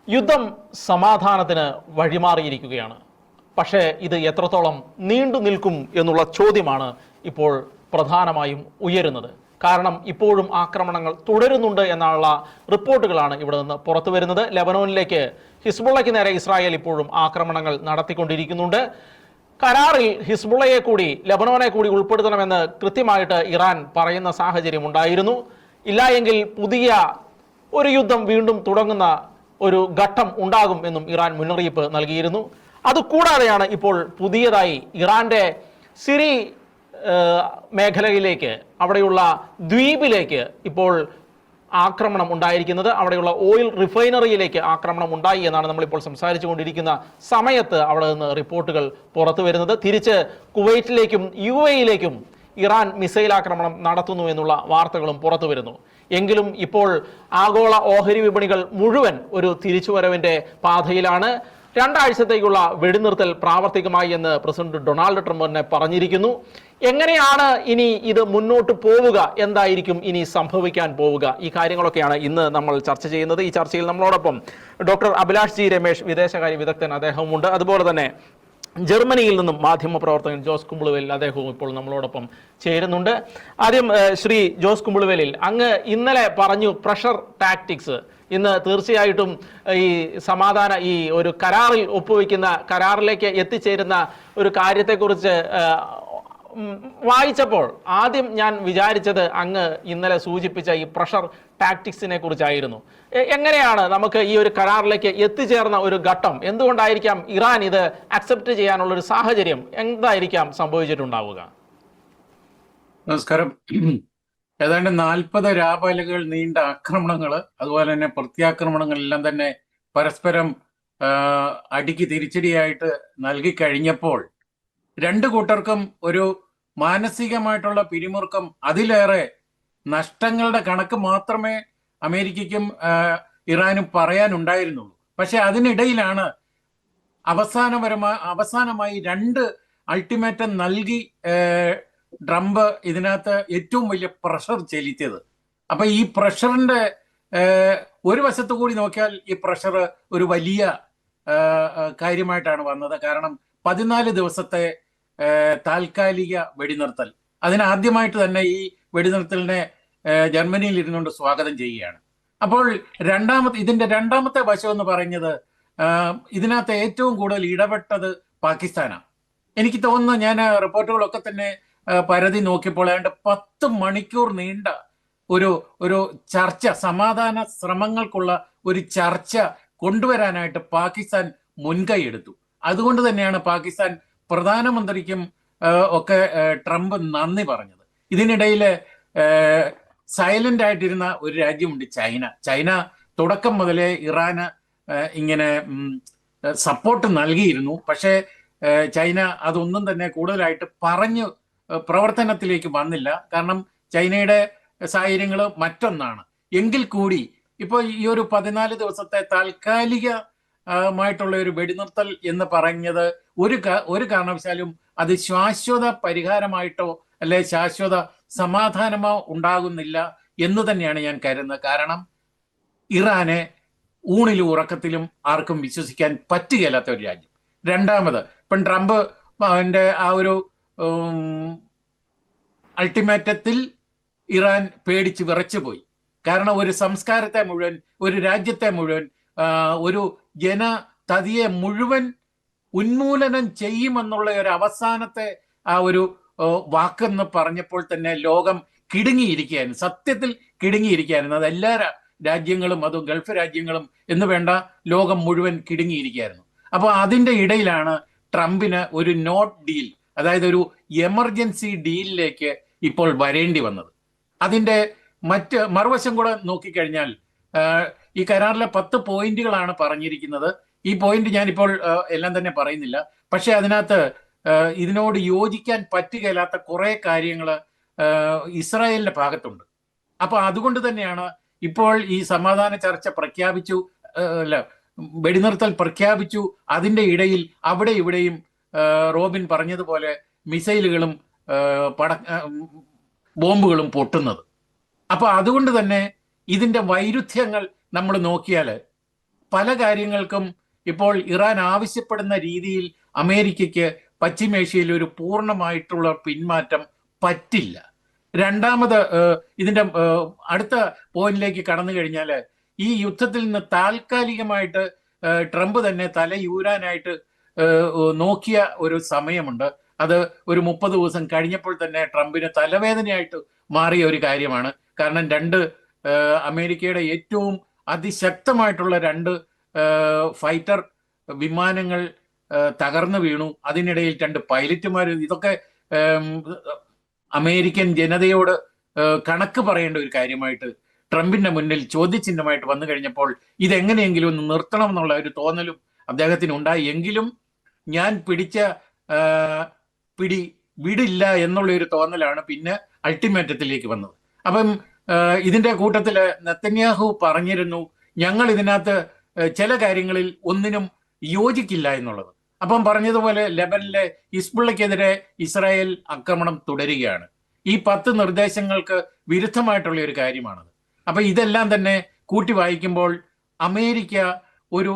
യുദ്ധം സമാധാനത്തിന് വഴിമാറിയിരിക്കുകയാണ്. പക്ഷേ ഇത് എത്രത്തോളം നീണ്ടു നിൽക്കും എന്നുള്ള ചോദ്യമാണ് ഇപ്പോൾ പ്രധാനമായും ഉയരുന്നത്. കാരണം ഇപ്പോഴും ആക്രമണങ്ങൾ തുടരുന്നുണ്ട് എന്നുള്ള റിപ്പോർട്ടുകളാണ് ഇവിടെ നിന്ന് പുറത്തു വരുന്നത്. ലെബനോനിലേക്ക് ഹിസ്ബുള്ളയ്ക്ക് നേരെ ഇസ്രായേൽ ഇപ്പോഴും ആക്രമണങ്ങൾ നടത്തിക്കൊണ്ടിരിക്കുന്നുണ്ട്. കരാറിൽ ഹിസ്ബുള്ളയെ കൂടി ലെബനോനെ കൂടി ഉൾപ്പെടുത്തണമെന്ന് കൃത്യമായിട്ട് ഇറാൻ പറയുന്ന സാഹചര്യം ഉണ്ടായിരുന്നു. ഇല്ല എങ്കിൽ പുതിയ ഒരു യുദ്ധം വീണ്ടും തുടങ്ങുന്ന ഒരു ഘട്ടം ഉണ്ടാകും എന്നും ഇറാൻ മുന്നറിയിപ്പ് നൽകിയിരുന്നു. അതുകൂടാതെയാണ് ഇപ്പോൾ പുതിയതായി ഇറാന്റെ സിറി മേഖലയിലേക്ക്, അവിടെയുള്ള ദ്വീപിലേക്ക് ഇപ്പോൾ ആക്രമണം ഉണ്ടായിരിക്കുന്നത്. അവിടെയുള്ള ഓയിൽ റിഫൈനറിയിലേക്ക് ആക്രമണം ഉണ്ടായി എന്നാണ് നമ്മളിപ്പോൾ സംസാരിച്ചു കൊണ്ടിരിക്കുന്ന സമയത്ത് അവിടെ നിന്ന് റിപ്പോർട്ടുകൾ പുറത്തു വരുന്നത്. തിരിച്ച് കുവൈറ്റിലേക്കും UAE-യിലേക്കും ഇറാൻ മിസൈൽ ആക്രമണം നടത്തുന്നു എന്നുള്ള വാർത്തകളും പുറത്തു വരുന്നു. എങ്കിലും ഇപ്പോൾ ആഗോള ഓഹരി വിപണികൾ മുഴുവൻ ഒരു തിരിച്ചുവരവിന്റെ പാതയിലാണ്. 2 ആഴ്ചത്തേക്കുള്ള വെടിനിർത്തൽ പ്രാവർത്തികമായി എന്ന് പ്രസിഡന്റ് ഡൊണാൾഡ് ട്രംപ് തന്നെ പറഞ്ഞിരിക്കുന്നു. എങ്ങനെയാണ് ഇനി ഇത് മുന്നോട്ട് പോവുക, എന്തായിരിക്കും ഇനി സംഭവിക്കാൻ പോവുക, ഈ കാര്യങ്ങളൊക്കെയാണ് ഇന്ന് നമ്മൾ ചർച്ച ചെയ്യുന്നത്. ഈ ചർച്ചയിൽ നമ്മളോടൊപ്പം ഡോക്ടർ അഭിലാഷ് ജി രമേശ്, വിദേശകാര്യ വിദഗ്ധൻ, അദ്ദേഹവുമുണ്ട്. അതുപോലെ തന്നെ ജർമ്മനിയിൽ നിന്നും മാധ്യമപ്രവർത്തകൻ ജോസ് കുമ്പളുവേലിൽ, അദ്ദേഹവും ഇപ്പോൾ നമ്മളോടൊപ്പം ചേരുന്നുണ്ട്. ആദ്യം ശ്രീ ജോസ് കുമ്പളുവേലിൽ, അങ്ങ് ഇന്നലെ പറഞ്ഞു പ്രഷർ ടാക്ടിക്സ്. ഇന്ന് തീർച്ചയായിട്ടും ഈ സമാധാന ഈ ഒരു കരാറിൽ ഒപ്പുവെക്കുന്ന, കരാറിലേക്ക് എത്തിച്ചേരുന്ന ഒരു കാര്യത്തെക്കുറിച്ച് വായിച്ചപ്പോൾ ആദ്യം ഞാൻ വിചാരിച്ചത് അങ്ങ് ഇന്നലെ സൂചിപ്പിച്ച ഈ പ്രഷർ ടാക്ടിക്സിനെ കുറിച്ചായിരുന്നു. എങ്ങനെയാണ് നമുക്ക് ഈ ഒരു കരാറിലേക്ക് എത്തിച്ചേർന്ന ഒരു ഘട്ടം, എന്തുകൊണ്ടായിരിക്കാം ഇറാൻ ഇത് അക്സെപ്റ്റ് ചെയ്യാനുള്ള ഒരു സാഹചര്യം എന്തായിരിക്കാം സംഭവിച്ചിട്ടുണ്ടാവുക? നമസ്കാരം. ഏതാണ്ട് 40 രാപകലുകൾ നീണ്ട ആക്രമണങ്ങൾ, അതുപോലെ തന്നെ പ്രത്യാക്രമണങ്ങളെല്ലാം തന്നെ പരസ്പരം അടിക്ക് തിരിച്ചടിയായിട്ട് നൽകി കഴിഞ്ഞപ്പോൾ രണ്ടു കൂട്ടർക്കും ഒരു മാനസികമായിട്ടുള്ള പിരിമുറുക്കം, അതിലേറെ നഷ്ടങ്ങളുടെ കണക്ക് മാത്രമേ അമേരിക്കയ്ക്കും ഇറാനും പറയാനുണ്ടായിരുന്നുള്ളൂ. പക്ഷെ അതിനിടയിലാണ് അവസാനമായി 2 അൾട്ടിമേറ്റം നൽകി ട്രംപ് ഇതിനകത്ത് ഏറ്റവും വലിയ പ്രഷർ ചെലുത്തിയത്. അപ്പൊ ഈ പ്രഷറിന്റെ ഒരു വശത്തു കൂടി നോക്കിയാൽ ഈ പ്രഷർ ഒരു വലിയ കാര്യമായിട്ടാണ് വന്നത്. കാരണം 14 ദിവസത്തെ താൽക്കാലിക വെടിനിർത്തൽ, അതിനാദ്യമായിട്ട് തന്നെ ഈ വെടിനിർത്തലിനെ ജർമ്മനിയിൽ ഇരുന്നുകൊണ്ട് സ്വാഗതം ചെയ്യുകയാണ്. അപ്പോൾ ഇതിന്റെ രണ്ടാമത്തെ വശം എന്ന് പറയുന്നത്, ഇതിനകത്ത് ഏറ്റവും കൂടുതൽ ഇടപെട്ടത് പാകിസ്ഥാനാണ്. എനിക്ക് തോന്നുന്നു, ഞാൻ റിപ്പോർട്ടുകളൊക്കെ തന്നെ പരതി നോക്കിയപ്പോൾ ഏതാണ്ട് 10 മണിക്കൂർ നീണ്ട ഒരു ചർച്ച, സമാധാന ശ്രമങ്ങൾക്കുള്ള ഒരു ചർച്ച കൊണ്ടുവരാനായിട്ട് പാകിസ്ഥാൻ മുൻകൈ എടുത്തു. അതുകൊണ്ട് തന്നെയാണ് പാകിസ്ഥാൻ പ്രധാനമന്ത്രിക്കും ഒക്കെ ട്രംപ് നന്ദി പറഞ്ഞത്. ഇതിനിടയിൽ സൈലന്റ് ആയിട്ടിരുന്ന ഒരു രാജ്യമുണ്ട്, ചൈന തുടക്കം മുതലേ ഇറാന് ഇങ്ങനെ സപ്പോർട്ട് നൽകിയിരുന്നു. പക്ഷേ ചൈന അതൊന്നും തന്നെ കൂടുതലായിട്ട് പറഞ്ഞു പ്രവർത്തനത്തിലേക്ക് വന്നില്ല. കാരണം ചൈനയുടെ സാഹചര്യങ്ങൾ മറ്റൊന്നാണ്. എങ്കിൽ കൂടി ഇപ്പോൾ ഈ ഒരു 14 ദിവസത്തെ താൽക്കാലികമായിട്ടുള്ള ഒരു വെടിനിർത്തൽ എന്ന് പറഞ്ഞത് ഒരു കാരണവശാലും അത് ശാശ്വത പരിഹാരമായിട്ടോ അല്ലെ ശാശ്വത സമാധാനമോ ഉണ്ടാകുന്നില്ല എന്ന് തന്നെയാണ് ഞാൻ കരുതുന്നത്. കാരണം ഇറാനെ ഊണിലും ഉറക്കത്തിലും ആർക്കും വിശ്വസിക്കാൻ പറ്റുകയില്ലാത്ത ഒരു രാജ്യം. രണ്ടാമത്, ഇപ്പം ട്രംപ് അവന്റെ ആ ഒരു അൾട്ടിമേറ്റത്തിൽ ഇറാൻ പേടിച്ച് വിറച്ചുപോയി. കാരണം ഒരു സംസ്കാരത്തെ മുഴുവൻ, ഒരു രാജ്യത്തെ മുഴുവൻ, ഒരു ജനതതിയെ മുഴുവൻ ഉന്മൂലനം ചെയ്യുമെന്നുള്ള ഒരു അവസാനത്തെ ആ ഒരു വാക്കെന്ന് പറഞ്ഞപ്പോൾ തന്നെ ലോകം കിടുങ്ങിയിരിക്കുകയായിരുന്നു. സത്യത്തിൽ കിടുങ്ങിയിരിക്കുകയായിരുന്നു. അത് എല്ലാ രാജ്യങ്ങളും, അതും ഗൾഫ് രാജ്യങ്ങളും എന്ന് വേണ്ട, ലോകം മുഴുവൻ കിടുങ്ങിയിരിക്കുകയായിരുന്നു. അപ്പോൾ അതിൻ്റെ ഇടയിലാണ് ട്രംപിന് ഒരു നോട്ട് ഡീൽ, അതായത് ഒരു എമർജൻസി ഡീലിലേക്ക് ഇപ്പോൾ വരേണ്ടി വന്നത്. അതിൻ്റെ മറുവശം കൂടെ നോക്കിക്കഴിഞ്ഞാൽ ഈ കരാറിലെ 10 പോയിന്റുകളാണ് പറഞ്ഞിരിക്കുന്നത്. ഈ പോയിന്റ് ഞാനിപ്പോൾ എല്ലാം തന്നെ പറയുന്നില്ല. പക്ഷെ അതിനകത്ത് ഇതിനോട് യോജിക്കാൻ പറ്റുകയില്ലാത്ത കുറെ കാര്യങ്ങൾ ഇസ്രായേലിന്റെ ഭാഗത്തുണ്ട്. അപ്പൊ അതുകൊണ്ട് തന്നെയാണ് ഇപ്പോൾ ഈ സമാധാന ചർച്ച പ്രഖ്യാപിച്ചു, വെടിനിർത്തൽ പ്രഖ്യാപിച്ചു, അതിന്റെ ഇടയിൽ അവിടെ ഇവിടെയും റോബിൻ പറഞ്ഞതുപോലെ മിസൈലുകളും ബോംബുകളും പൊട്ടുന്നത്. അപ്പൊ അതുകൊണ്ട് തന്നെ ഇതിന്റെ വൈരുദ്ധ്യങ്ങൾ നമ്മൾ നോക്കിയാൽ പല കാര്യങ്ങൾക്കും ഇപ്പോൾ ഇറാൻ ആവശ്യപ്പെടുന്ന രീതിയിൽ അമേരിക്കയ്ക്ക് പശ്ചിമേഷ്യയിൽ ഒരു പൂർണ്ണമായിട്ടുള്ള പിന്മാറ്റം പറ്റില്ല. രണ്ടാമത് ഇതിന്റെ അടുത്ത പോയിന്റിലേക്ക് കടന്നു കഴിഞ്ഞാൽ ഈ യുദ്ധത്തിൽ നിന്ന് താൽക്കാലികമായിട്ട് ട്രംപ് തന്നെ തലയൂരാനായിട്ട് നോക്കിയ ഒരു സമയമുണ്ട്. അത് ഒരു 30 ദിവസം കഴിഞ്ഞപ്പോൾ തന്നെ ട്രംപിന് തലവേദനയായിട്ട് മാറിയ ഒരു കാര്യമാണ്. കാരണം അമേരിക്കയുടെ ഏറ്റവും അതിശക്തമായിട്ടുള്ള 2 ഫൈറ്റർ വിമാനങ്ങൾ തകർന്നു വീണു. അതിനിടയിൽ 2 പൈലറ്റുമാർ. ഇതൊക്കെ അമേരിക്കൻ ജനതയോട് കണക്ക് പറയേണ്ട ഒരു കാര്യമായിട്ട് ട്രംപിന്റെ മുന്നിൽ ചോദ്യചിഹ്നമായിട്ട് വന്നു കഴിഞ്ഞപ്പോൾ ഇതെങ്ങനെയെങ്കിലും ഒന്ന് നിർത്തണം എന്നുള്ള ഒരു തോന്നലും അദ്ദേഹത്തിന് ഉണ്ടായി. എങ്കിലും ഞാൻ പിടിച്ച പിടി വിടില്ല എന്നുള്ള ഒരു തോന്നലാണ് പിന്നെ അൾട്ടിമേറ്റത്തിലേക്ക് വന്നത്. അപ്പം ഇതിന്റെ കൂട്ടത്തില് നെതന്യാഹു പറഞ്ഞിരുന്നു, ഞങ്ങൾ ഇതിനകത്ത് ചില കാര്യങ്ങളിൽ ഒന്നിനും യോജിക്കില്ല എന്നുള്ളത്. അപ്പം പറഞ്ഞതുപോലെ ലെബനിലെ ഹിസ്ബുള്ളക്കെതിരെ ഇസ്രായേൽ ആക്രമണം തുടരുകയാണ്. ഈ 10 നിർദ്ദേശങ്ങൾക്ക് വിരുദ്ധമായിട്ടുള്ള ഒരു കാര്യമാണത്. അപ്പൊ ഇതെല്ലാം തന്നെ കൂട്ടി വായിക്കുമ്പോൾ അമേരിക്ക ഒരു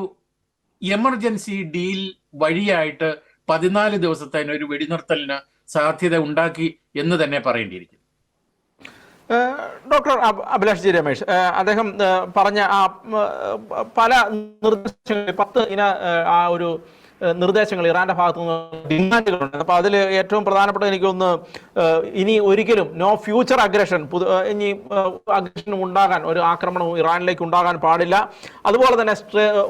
എമർജൻസി ഡീൽ വഴിയായിട്ട് 14 ദിവസത്തെ ഒരു വെടിനിർത്തലിന് സാധ്യത ഉണ്ടാക്കി എന്ന് തന്നെ പറയേണ്ടിയിരിക്കും. ഡോക്ടർ അഭിലാഷ് ജി രമേശ്, അദ്ദേഹം പറഞ്ഞ ആ പല നിർദ്ദേശങ്ങൾ 10 ആ ഒരു നിർദ്ദേശങ്ങൾ ഇറാന്റെ ഭാഗത്തു നിന്ന് ഡിമാൻഡുകളുണ്ട്. അപ്പൊ അതിൽ ഏറ്റവും പ്രധാനപ്പെട്ട എനിക്കൊന്ന്, ഇനി ഒരിക്കലും നോ ഫ്യൂച്ചർ അഗ്രഷൻ, ഇനി അഗ്രഷൻ ഉണ്ടാകാൻ, ഒരു ആക്രമണവും ഇറാനിലേക്ക് ഉണ്ടാകാൻ പാടില്ല. അതുപോലെ തന്നെ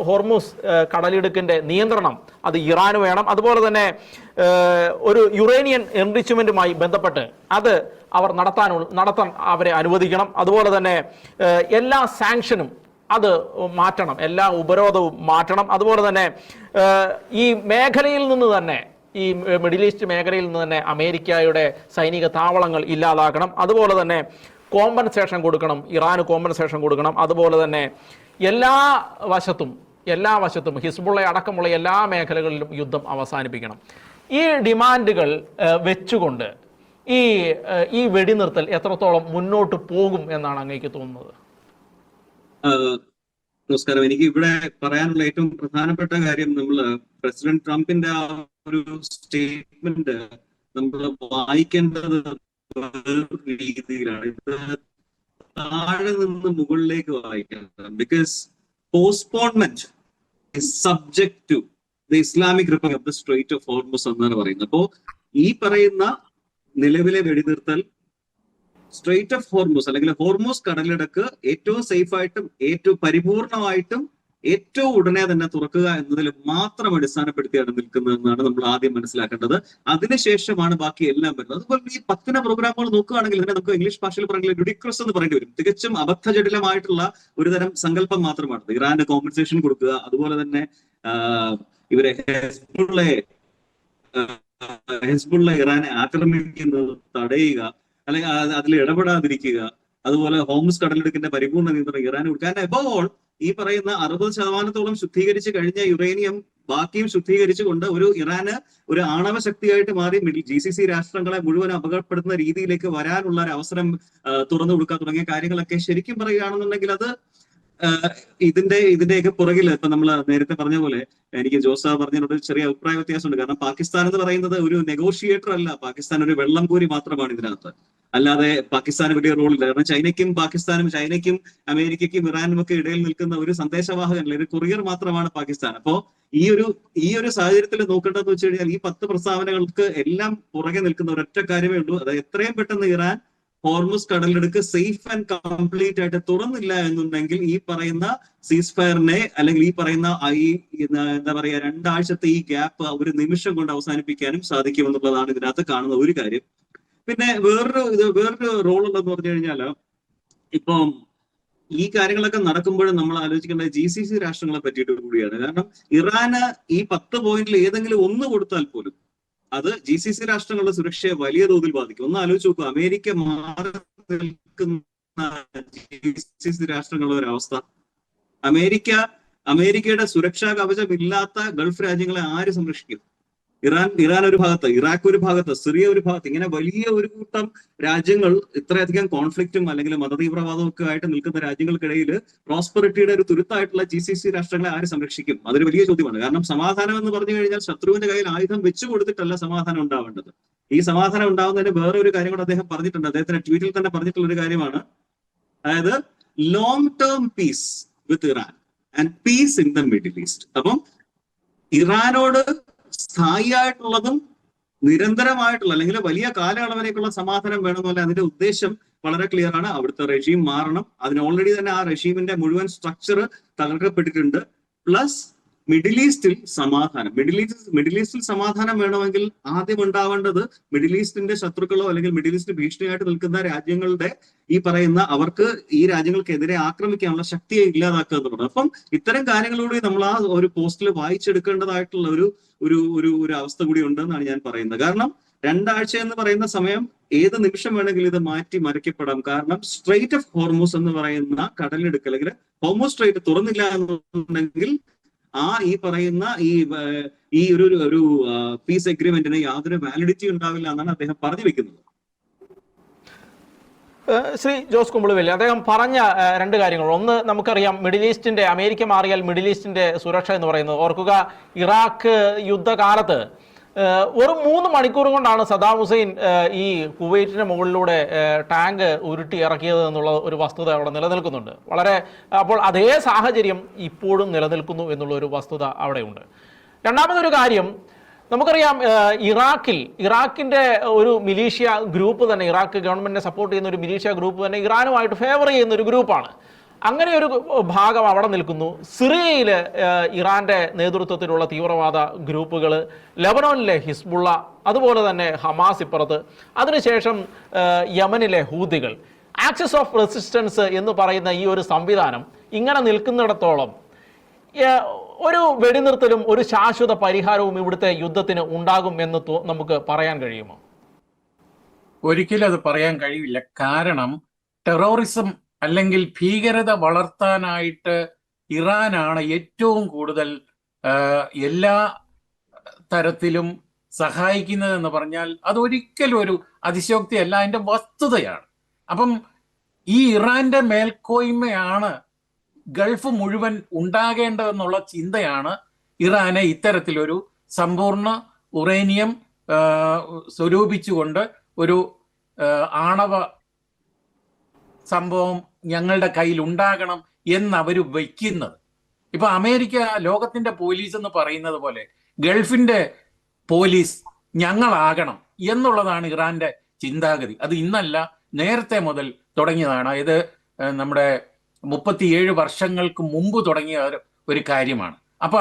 ഹോർമൂസ് കടലിടുക്കിന്റെ നിയന്ത്രണം അത് ഇറാന് വേണം. അതുപോലെ തന്നെ ഒരു യുറേനിയൻ എൻറിച്ച്മെന്റുമായി ബന്ധപ്പെട്ട് അത് അവർ നടത്താൻ അവരെ അനുവദിക്കണം. അതുപോലെ തന്നെ എല്ലാ സാങ്ഷനും അത് മാറ്റണം, എല്ലാ ഉപരോധവും മാറ്റണം. അതുപോലെ തന്നെ ഈ മേഖലയിൽ നിന്ന് തന്നെ, ഈ മിഡിൽ ഈസ്റ്റ് മേഖലയിൽ നിന്ന് തന്നെ അമേരിക്കയുടെ സൈനിക താവളങ്ങൾ ഇല്ലാതാക്കണം. അതുപോലെ തന്നെ കോമ്പൻസേഷൻ കൊടുക്കണം, ഇറാന് കോമ്പൻസേഷൻ കൊടുക്കണം. അതുപോലെ തന്നെ എല്ലാ വശത്തും ഹിസ്ബുള്ള അടക്കമുള്ള എല്ലാ മേഖലകളിലും യുദ്ധം അവസാനിപ്പിക്കണം. ഈ ഡിമാൻഡുകൾ വെച്ചുകൊണ്ട് ഈ വെടിനിർത്തൽ എത്രത്തോളം മുന്നോട്ട് പോകും എന്നാണ് അങ്ങേക്ക് തോന്നുന്നത്? നമസ്കാരം. എനിക്ക് ഇവിടെ പറയാനുള്ള ഏറ്റവും പ്രധാനപ്പെട്ട കാര്യം, പ്രസിഡന്റ് ട്രംപിന്റെ ആ ഒരു സ്റ്റേറ്റ്മെന്റ് നമ്മൾ വായിക്കേണ്ടത് രീതിയിലാണ്. ഇത് താഴെ നിന്ന് മുകളിലേക്ക് വായിക്കണം. Because postponement is subject to the Islamic Republic of the Strait of Hormuz എന്നാണ് പറയുന്നത്. അപ്പോ ഈ പറയുന്ന നിലവിലെ വെടിനിർത്തൽ സ്ട്രെയിറ്റ് ഓഫ് ഹോർമൂസ് അല്ലെങ്കിൽ ഹോർമൂസ് കടലിടുക്ക് ഏറ്റവും സേഫായിട്ടും ഏറ്റവും പരിപൂർണമായിട്ടും ഏറ്റവും ഉടനെ തന്നെ തുറക്കുക എന്നതിൽ മാത്രം അടിസ്ഥാനപ്പെടുത്തിയാണ് നിൽക്കുന്നതെന്നാണ് നമ്മൾ ആദ്യം മനസ്സിലാക്കേണ്ടത്. അതിനുശേഷമാണ് ബാക്കി എല്ലാം വരുന്നത്. അതുപോലെ ഈ 10 പ്രോഗ്രാമുകൾ നോക്കുകയാണെങ്കിൽ ഇതിനെ നമുക്ക് ഇംഗ്ലീഷ് ഭാഷയിൽ പറയുന്നത് ലുഡിക്രസ് എന്ന് പറയേണ്ടി വരും. തികച്ചും അബദ്ധജടിലമായിട്ടുള്ള ഒരു തരം സങ്കല്പം മാത്രമാണ്. ഇറാന് കോമ്പൻസേഷൻ കൊടുക്കുക, അതുപോലെ തന്നെ ഇവരെ ഹെസ്ബുള്ള ഇറാനെ ആക്രമിക്കുന്നത് തടയുക, അല്ലെങ്കിൽ അതിൽ ഇടപെടാതിരിക്കുക, അതുപോലെ ഹോർമുസ് കടലിടുക്കിന്റെ പരിപൂർണ്ണ നിയന്ത്രണം ഇറാന് കൊടുക്കുക. കാരണം എപ്പോൾ ഈ പറയുന്ന 60% ശുദ്ധീകരിച്ച് കഴിഞ്ഞ യുറേനിയം ബാക്കിയും ശുദ്ധീകരിച്ചുകൊണ്ട് ഇറാന് ഒരു ആണവ ശക്തിയായിട്ട് മാറി GCC രാഷ്ട്രങ്ങളെ മുഴുവൻ അപകടപ്പെടുത്തുന്ന രീതിയിലേക്ക് വരാനുള്ള ഒരു അവസരം തുറന്നു കൊടുക്കുക തുടങ്ങിയ കാര്യങ്ങളൊക്കെ ശരിക്കും പറയുകയാണെന്നുണ്ടെങ്കിൽ അത് ഇതിന്റെയൊക്കെ പുറകിൽ ഇപ്പൊ നമ്മൾ നേരത്തെ പറഞ്ഞ പോലെ എനിക്ക് ജോസാ പറഞ്ഞതിനോട് ചെറിയ അഭിപ്രായ വ്യത്യാസമുണ്ട്. കാരണം പാകിസ്ഥാൻ എന്ന് പറയുന്നത് ഒരു നെഗോഷിയേറ്റർ അല്ല. പാകിസ്ഥാൻ ഒരു വെള്ളം കോരി മാത്രമാണ് ഇതിനകത്ത്, അല്ലാതെ പാകിസ്ഥാന് വലിയ റോളില്ല. കാരണം ചൈനയ്ക്കും അമേരിക്കയ്ക്കും ഇറാനും ഒക്കെ ഇടയിൽ നിൽക്കുന്ന ഒരു സന്ദേശവാഹകനല്ല, ഒരു കൊറിയർ മാത്രമാണ് പാകിസ്ഥാൻ. അപ്പോ ഈ ഒരു സാഹചര്യത്തിൽ നോക്കേണ്ടതെന്ന് വെച്ച് കഴിഞ്ഞാൽ ഈ 10 പ്രസ്താവനകൾക്ക് എല്ലാം പുറകെ നിൽക്കുന്ന ഒരൊറ്റ കാര്യമേ ഉള്ളൂ. അത് എത്രയും പെട്ടെന്ന് ഇറാൻ ഹോർമുസ് കടലിടുക്ക് സേഫ് ആൻഡ് കംപ്ലീറ്റ് ആയിട്ട് തുറന്നില്ല എന്നുണ്ടെങ്കിൽ ഈ പറയുന്ന സീസ് ഫയറിനെ, അല്ലെങ്കിൽ ഈ പറയുന്ന എന്താ പറയാ 2 ആഴ്ചത്തെ ഈ ഗ്യാപ്പ് ഒരു നിമിഷം കൊണ്ട് അവസാനിപ്പിക്കാനും സാധിക്കുമെന്നുള്ളതാണ് ഇതിനകത്ത് കാണുന്ന ഒരു കാര്യം. പിന്നെ വേറൊരു റോൾ ഉള്ളതെന്ന് പറഞ്ഞു കഴിഞ്ഞാല്, ഇപ്പം ഈ കാര്യങ്ങളൊക്കെ നടക്കുമ്പോഴും നമ്മൾ ആലോചിക്കേണ്ടത് GCC രാഷ്ട്രങ്ങളെ പറ്റിയിട്ട് കൂടിയാണ്. കാരണം ഇറാന് ഈ 10 പോയിന്റിൽ ഏതെങ്കിലും ഒന്ന് കൊടുത്താൽ പോലും അത് GCC രാഷ്ട്രങ്ങളുടെ സുരക്ഷയെ വലിയ തോതിൽ ബാധിക്കും. ഒന്ന് ആലോചിച്ച് നോക്കുക, അമേരിക്ക മാറി നിൽക്കുന്ന GCC രാഷ്ട്രങ്ങളുടെ ഒരു അവസ്ഥ. അമേരിക്കയുടെ സുരക്ഷാ കവചമില്ലാത്ത ഗൾഫ് രാജ്യങ്ങളെ ആര് സംരക്ഷിക്കും? ഇറാൻ ഒരു ഭാഗത്ത്, ഇറാഖ് ഒരു ഭാഗത്ത്, സിറിയ ഒരു ഭാഗത്ത്, ഇങ്ങനെ വലിയ ഒരു കൂട്ടം രാജ്യങ്ങൾ, ഇത്രയധികം കോൺഫ്ലിക്റ്റും അല്ലെങ്കിൽ മതതീവ്രവാദവും ഒക്കെ ആയിട്ട് നിൽക്കുന്ന രാജ്യങ്ങൾക്കിടയിൽ പ്രോസ്പെറിറ്റിയുടെ ഒരു തുരുത്തായിട്ടുള്ള GCC രാഷ്ട്രങ്ങളെ ആര് സംരക്ഷിക്കും? അതൊരു വലിയ ചോദ്യമാണ്. കാരണം സമാധാനം എന്ന് പറഞ്ഞു കഴിഞ്ഞാൽ ശത്രുവിന്റെ കയ്യിൽ ആയുധം വെച്ചു കൊടുത്തിട്ടല്ല സമാധാനം ഉണ്ടാവേണ്ടത്. ഈ സമാധാനം ഉണ്ടാവുന്നതിന് വേറെ ഒരു കാര്യം കൂടെ അദ്ദേഹം പറഞ്ഞിട്ടുണ്ട്. അദ്ദേഹത്തിന്റെ ട്വീറ്റിൽ തന്നെ പറഞ്ഞിട്ടുള്ള ഒരു കാര്യമാണ്, അതായത് long term peace with Iran and peace in the Middle East. അപ്പം ഇറാനോട് സ്ഥായിയായിട്ടുള്ളതും നിരന്തരമായിട്ടുള്ള അല്ലെങ്കിൽ വലിയ കാലയളവിലേക്കുള്ള സമാധാനം വേണമെന്നല്ല, അതിന്റെ ഉദ്ദേശം വളരെ ക്ലിയർ ആണ്. അവിടുത്തെ റെഷീം മാറണം. അതിന് ഓൾറെഡി തന്നെ ആ റെഷീമിന്റെ മുഴുവൻ സ്ട്രക്ചർ തകർക്കപ്പെട്ടിട്ടുണ്ട്. പ്ലസ് മിഡിൽ ഈസ്റ്റിൽ സമാധാനം. മിഡിൽ ഈസ്റ്റിൽ സമാധാനം വേണമെങ്കിൽ ആദ്യം ഉണ്ടാവേണ്ടത് മിഡിൽ ഈസ്റ്റിന്റെ ശത്രുക്കളോ അല്ലെങ്കിൽ മിഡിൽ ഈസ്റ്റ് ഭീഷണിയായിട്ട് നിൽക്കുന്ന രാജ്യങ്ങളുടെ ഈ പറയുന്ന അവർക്ക് ഈ രാജ്യങ്ങൾക്കെതിരെ ആക്രമിക്കാനുള്ള ശക്തിയെ ഇല്ലാതാക്കുക എന്നുള്ളത്. അപ്പം ഇത്തരം കാര്യങ്ങളോട് നമ്മൾ ആ ഒരു പോസ്റ്റിൽ വായിച്ചെടുക്കേണ്ടതായിട്ടുള്ള ഒരു അവസ്ഥ കൂടി ഉണ്ടെന്നാണ് ഞാൻ പറയുന്നത്. കാരണം 2 ആഴ്ച എന്ന് പറയുന്ന സമയം ഏത് നിമിഷം വേണമെങ്കിലും ഇത് മാറ്റി മറിക്കപ്പെടാം. കാരണം സ്ട്രെയിറ്റ് ഓഫ് ഹോർമൂസ് എന്ന് പറയുന്ന കടലിടുക്ക് അല്ലെങ്കിൽ ഹോർമൂസ് സ്ട്രെയിറ്റ് തുറന്നില്ല എന്നുണ്ടെങ്കിൽ ഈ പറയുന്ന ഈ ഒരു പീസ് എഗ്രിമെന്റിന് യാതൊരു വാലിഡിറ്റി ഉണ്ടാവില്ല എന്നാണ് അദ്ദേഹം പറഞ്ഞു വെക്കുന്നത്. ശ്രീ ജോസ് കുമ്പളവേലി, അദ്ദേഹം പറഞ്ഞ 2 കാര്യങ്ങൾ. ഒന്ന്, നമുക്കറിയാം മിഡിൽ ഈസ്റ്റിന്റെ, അമേരിക്ക മാറിയാൽ മിഡിൽ ഈസ്റ്റിന്റെ സുരക്ഷ എന്ന് പറയുന്നത്, ഓർക്കുക ഇറാഖ് യുദ്ധകാലത്ത് വെറും 3 മണിക്കൂർ കൊണ്ടാണ് സദാം ഹുസൈൻ ഈ കുവൈറ്റിന് മുകളിലൂടെ ടാങ്ക് ഉരുട്ടി ഇറക്കിയത് എന്നുള്ള ഒരു വസ്തുത അവിടെ നിലനിൽക്കുന്നുണ്ട്. അപ്പോൾ അതേ സാഹചര്യം ഇപ്പോഴും നിലനിൽക്കുന്നു എന്നുള്ള ഒരു വസ്തുത അവിടെയുണ്ട്. രണ്ടാമതൊരു കാര്യം, നമുക്കറിയാം ഇറാഖിന്റെ ഒരു മിലീഷ്യ ഗ്രൂപ്പ് തന്നെ, ഇറാഖ് ഗവൺമെന്റിനെ സപ്പോർട്ട് ചെയ്യുന്ന ഒരു മിലീഷ്യ ഗ്രൂപ്പ് തന്നെ ഇറാനുമായിട്ട് ഫേവർ ചെയ്യുന്ന ഒരു ഗ്രൂപ്പാണ്. അങ്ങനെ ഒരു ഭാഗം അവിടെ നിൽക്കുന്നു. സിറിയയിൽ ഇറാന്റെ നേതൃത്വത്തിലുള്ള തീവ്രവാദ ഗ്രൂപ്പുകൾ, ലെബനോനിലെ ഹിസ്ബുള്ള, അതുപോലെ തന്നെ ഹമാസ് ഇപ്പുറത്ത്, അതിനുശേഷം യമനിലെ ഹൂതികൾ. ആക്സിസ് ഓഫ് റെസിസ്റ്റൻസ് എന്ന് പറയുന്ന ഈ ഒരു സംവിധാനം ഇങ്ങനെ നിൽക്കുന്നിടത്തോളം ഒരു വെടിനിർത്തലും ഒരു ശാശ്വത പരിഹാരവും ഇവിടുത്തെ യുദ്ധത്തിന് ഉണ്ടാകും എന്ന് നമുക്ക് പറയാൻ കഴിയുമോ? ഒരിക്കലും അത് പറയാൻ കഴിയില്ല. കാരണം ടെററിസം അല്ലെങ്കിൽ ഭീകരത വളർത്താനായിട്ട് ഇറാനാണ് ഏറ്റവും കൂടുതൽ എല്ലാ തരത്തിലും സഹായിക്കുന്നതെന്ന് പറഞ്ഞാൽ അതൊരിക്കലും ഒരു അതിശയോക്തിയല്ല, അതിന്റെ വസ്തുതയാണ്. അപ്പം ഈ ഇറാന്റെ മേൽക്കോയ്മയാണ് ഗൾഫ് മുഴുവൻ ഉണ്ടാകേണ്ടതെന്നുള്ള ചിന്തയാണ് ഇറാനെ ഇത്തരത്തിലൊരു സമ്പൂർണ്ണ ഉറേനിയം സ്വരൂപിച്ചുകൊണ്ട് ഒരു ആണവ സംഭവം ഞങ്ങളുടെ കയ്യിൽ ഉണ്ടാകണം എന്നവർ വയ്ക്കുന്നത്. ഇപ്പൊ അമേരിക്ക ലോകത്തിന്റെ പോലീസ് എന്ന് പറയുന്നത് പോലെ ഗൾഫിന്റെ പോലീസ് ഞങ്ങളാകണം എന്നുള്ളതാണ് ഇറാന്റെ ചിന്താഗതി. അത് ഇന്നല്ല, നേരത്തെ മുതൽ തുടങ്ങിയതാണ്. ഇത് നമ്മുടെ 37 വർഷങ്ങൾക്ക് മുമ്പ് തുടങ്ങിയ ഒരു കാര്യമാണ്. അപ്പൊ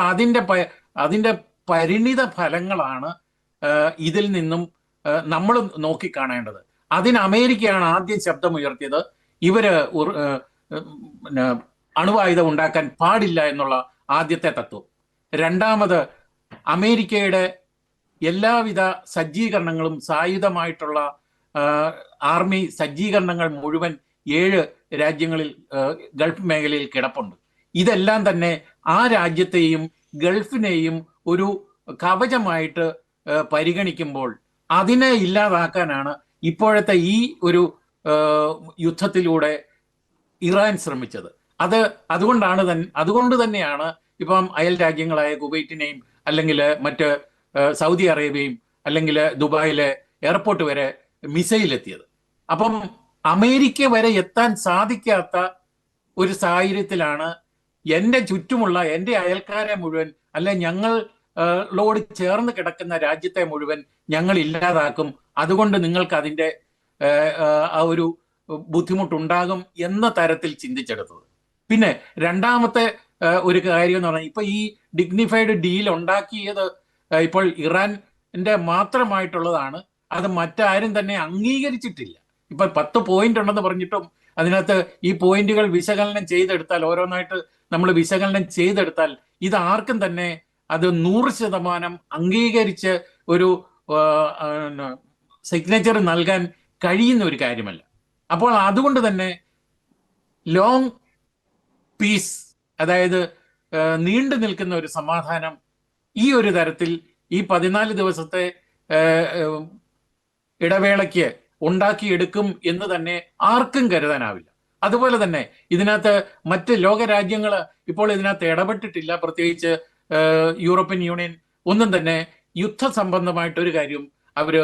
അതിന്റെ പരിണിത ഫലങ്ങളാണ് ഇതിൽ നിന്നും നമ്മൾ നോക്കിക്കാണേണ്ടത്. അതിന് അമേരിക്കയാണ് ആദ്യം ശബ്ദമുയർത്തിയത്. ഇവര് അണുവായുധം ഉണ്ടാക്കാൻ പാടില്ല എന്നുള്ള ആദ്യത്തെ തത്വം. രണ്ടാമത്, അമേരിക്കയുടെ എല്ലാവിധ സജ്ജീകരണങ്ങളും സായുധമായിട്ടുള്ള ആർമി സജ്ജീകരണങ്ങൾ മുഴുവൻ 7 രാജ്യങ്ങളിൽ ഗൾഫ് മേഖലയിൽ കിടപ്പുണ്ട്. ഇതെല്ലാം തന്നെ ആ രാജ്യത്തെയും ഗൾഫിനെയും ഒരു കവചമായിട്ട് പരിഗണിക്കുമ്പോൾ അതിനെ ഇല്ലാതാക്കാനാണ് ഇപ്പോഴത്തെ ഈ ഒരു യുദ്ധത്തിലൂടെ ഇറാൻ ശ്രമിച്ചത്. അതുകൊണ്ട് തന്നെയാണ് ഇപ്പം അയൽ രാജ്യങ്ങളായ കുവൈറ്റിനെയും അല്ലെങ്കിൽ മറ്റ് സൗദി അറേബ്യയും അല്ലെങ്കിൽ ദുബായിലെ എയർപോർട്ട് വരെ മിസൈൽ എത്തിയത്. അപ്പം അമേരിക്ക വരെ എത്താൻ സാധിക്കാത്ത ഒരു സാഹചര്യത്തിലാണ് എൻ്റെ ചുറ്റുമുള്ള എൻ്റെ അയൽക്കാരെ മുഴുവൻ, അല്ലെ ഞങ്ങളോട് ചേർന്ന് കിടക്കുന്ന രാജ്യത്തെ മുഴുവൻ ഞങ്ങൾ ഇല്ലാതാക്കും, അതുകൊണ്ട് നിങ്ങൾക്ക് അതിൻ്റെ ആ ഒരു ബുദ്ധിമുട്ടുണ്ടാകും എന്ന തരത്തിൽ ചിന്തിച്ചെടുത്തത്. പിന്നെ രണ്ടാമത്തെ ഒരു കാര്യം എന്ന് പറഞ്ഞാൽ, ഇപ്പൊ ഈ ഡിഗ്നിഫൈഡ് ഡീൽ ഉണ്ടാക്കിയത് ഇപ്പോൾ ഇറാന്റെ മാത്രമായിട്ടുള്ളതാണ്. അത് മറ്റാരും തന്നെ അംഗീകരിച്ചിട്ടില്ല. ഇപ്പൊ 10 പോയിന്റ് ഉണ്ടെന്ന് പറഞ്ഞിട്ടും അതിനകത്ത് ഈ പോയിന്റുകൾ വിശകലനം ചെയ്തെടുത്താൽ, ഓരോന്നായിട്ട് നമ്മൾ വിശകലനം ചെയ്തെടുത്താൽ, ഇത് ആർക്കും തന്നെ അത് 100% അംഗീകരിച്ച് ഒരു സിഗ്നേച്ചർ നൽകാൻ കഴിയുന്ന ഒരു കാര്യമല്ല. അപ്പോൾ അതുകൊണ്ട് തന്നെ ലോങ് പീസ്, അതായത് നീണ്ടു നിൽക്കുന്ന ഒരു സമാധാനം ഈ ഒരു തരത്തിൽ ഈ 14 ദിവസത്തെ ഇടവേളയ്ക്ക് ഉണ്ടാക്കിയെടുക്കും എന്ന് തന്നെ ആർക്കും കരുതാനാവില്ല. അതുപോലെ തന്നെ ഇതിനകത്ത് മറ്റ് ലോകരാജ്യങ്ങൾ ഇപ്പോൾ ഇതിനകത്ത് ഇടപെട്ടിട്ടില്ല. പ്രത്യേകിച്ച് യൂറോപ്യൻ യൂണിയൻ ഒന്നും തന്നെ യുദ്ധസംബന്ധമായിട്ട് ഒരു കാര്യം അവര്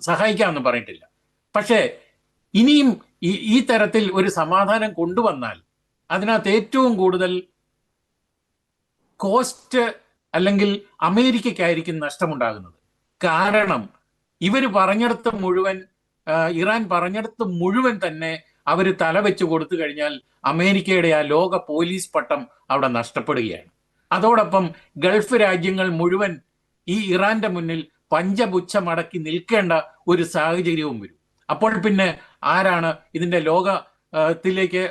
സഹായിക്കാമെന്ന് പറഞ്ഞിട്ടില്ല. പക്ഷേ ഇനിയും ഈ തരത്തിൽ ഒരു സമാധാനം കൊണ്ടുവന്നാൽ അതിനകത്ത് ഏറ്റവും കൂടുതൽ കോസ്റ്റ് അല്ലെങ്കിൽ അമേരിക്കയ്ക്കായിരിക്കും നഷ്ടമുണ്ടാകുന്നത്. കാരണം ഇവര് പറഞ്ഞിടത്ത് മുഴുവൻ, ഇറാൻ പറഞ്ഞിടത്ത് മുഴുവൻ തന്നെ അവർ തലവെച്ച് കൊടുത്തു കഴിഞ്ഞാൽ അമേരിക്കയുടെ ആ ലോക പോലീസ് പട്ടം അവിടെ നഷ്ടപ്പെടുകയാണ്. അതോടൊപ്പം ഗൾഫ് രാജ്യങ്ങൾ മുഴുവൻ ഈ ഇറാന്റെ മുന്നിൽ പഞ്ചപുച്ഛമടക്കി നിൽക്കേണ്ട ഒരു സാഹചര്യവും വരും. അപ്പോൾ പിന്നെ ആരാണ് ഇതിന്റെ ലോകത്തിലേക്ക്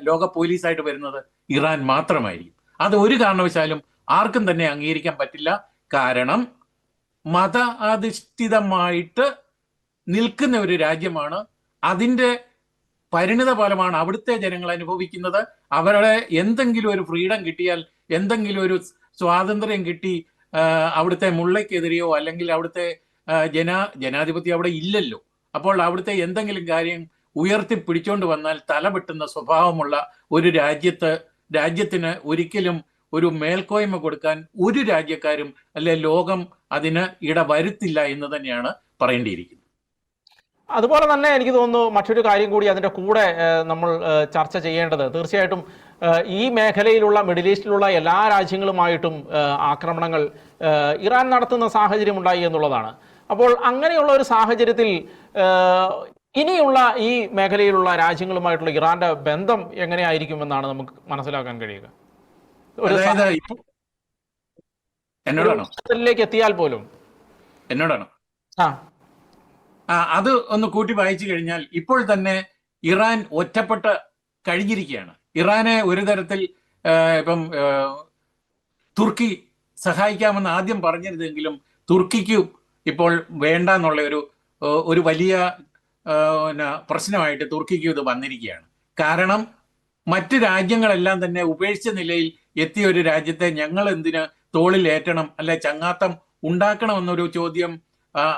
ലോക പോലീസായിട്ട് വരുന്നത്? ഇറാൻ മാത്രമായിരിക്കും. അത് ഒരു കാരണവശാലും ആർക്കും തന്നെ അംഗീകരിക്കാൻ പറ്റില്ല. കാരണം മത അധിഷ്ഠിതമായിട്ട് നിൽക്കുന്ന ഒരു രാജ്യമാണ്. അതിൻ്റെ പരിണിത ഫലമാണ് അവിടുത്തെ ജനങ്ങൾ അനുഭവിക്കുന്നത്. അവരുടെ എന്തെങ്കിലും ഒരു ഫ്രീഡം കിട്ടിയാൽ, എന്തെങ്കിലും ഒരു സ്വാതന്ത്ര്യം കിട്ടി, അവിടുത്തെ മുള്ളയ്ക്കെതിരെയോ അല്ലെങ്കിൽ അവിടുത്തെ ജനാധിപത്യം അവിടെ ഇല്ലല്ലോ. അപ്പോൾ അവിടുത്തെ എന്തെങ്കിലും കാര്യം ഉയർത്തിപ്പിടിച്ചോണ്ട് വന്നാൽ തലവെട്ടുന്ന സ്വഭാവമുള്ള ഒരു രാജ്യത്തിന് ഒരിക്കലും ഒരു മേൽക്കോയ്മ കൊടുക്കാൻ ഒരു രാജ്യക്കാരും അല്ലെ ലോകം അതിന് ഇടവരുത്തില്ല എന്ന് തന്നെയാണ് പറയേണ്ടിയിരിക്കുന്നത്. അതുപോലെ തന്നെ എനിക്ക് തോന്നുന്നു മറ്റൊരു കാര്യം കൂടി അതിൻ്റെ കൂടെ നമ്മൾ ചർച്ച ചെയ്യേണ്ടത്, തീർച്ചയായിട്ടും ഈ മേഖലയിലുള്ള മിഡിൽ ഈസ്റ്റിലുള്ള എല്ലാ രാജ്യങ്ങളുമായിട്ടും ആക്രമണങ്ങൾ ഇറാൻ നടത്തുന്ന സാഹചര്യം ഉണ്ടായി എന്നുള്ളതാണ്. അപ്പോൾ അങ്ങനെയുള്ള ഒരു സാഹചര്യത്തിൽ ഇനിയുള്ള ഈ മേഖലയിലുള്ള രാജ്യങ്ങളുമായിട്ടുള്ള ഇറാന്റെ ബന്ധം എങ്ങനെയായിരിക്കുമെന്നാണ് നമുക്ക് മനസ്സിലാക്കാൻ കഴിയുക? എന്നോടാണോ എത്തിയാൽ പോലും എന്നോടാണോ അത് ഒന്ന് കൂട്ടി വായിച്ചു കഴിഞ്ഞാൽ ഇപ്പോൾ തന്നെ ഇറാൻ ഒറ്റപ്പെട്ട് കഴിഞ്ഞിരിക്കുകയാണ്. ഇറാനെ ഒരു തരത്തിൽ ഇപ്പം തുർക്കി സഹായിക്കാമെന്ന് ആദ്യം പറഞ്ഞിരുന്നെങ്കിലും തുർക്കിക്ക് ഇപ്പോൾ വേണ്ട എന്നുള്ള ഒരു വലിയ പ്രശ്നമായിട്ട് തുർക്കിക്ക് ഇത് വന്നിരിക്കുകയാണ്. കാരണം മറ്റ് രാജ്യങ്ങളെല്ലാം തന്നെ ഉപേക്ഷിച്ച നിലയിൽ എത്തിയ ഒരു രാജ്യത്തെ ഞങ്ങൾ എന്തിന് തോളിൽ ഏറ്റണം, അല്ലെ ചങ്ങാത്തം ഉണ്ടാക്കണമെന്നൊരു ചോദ്യം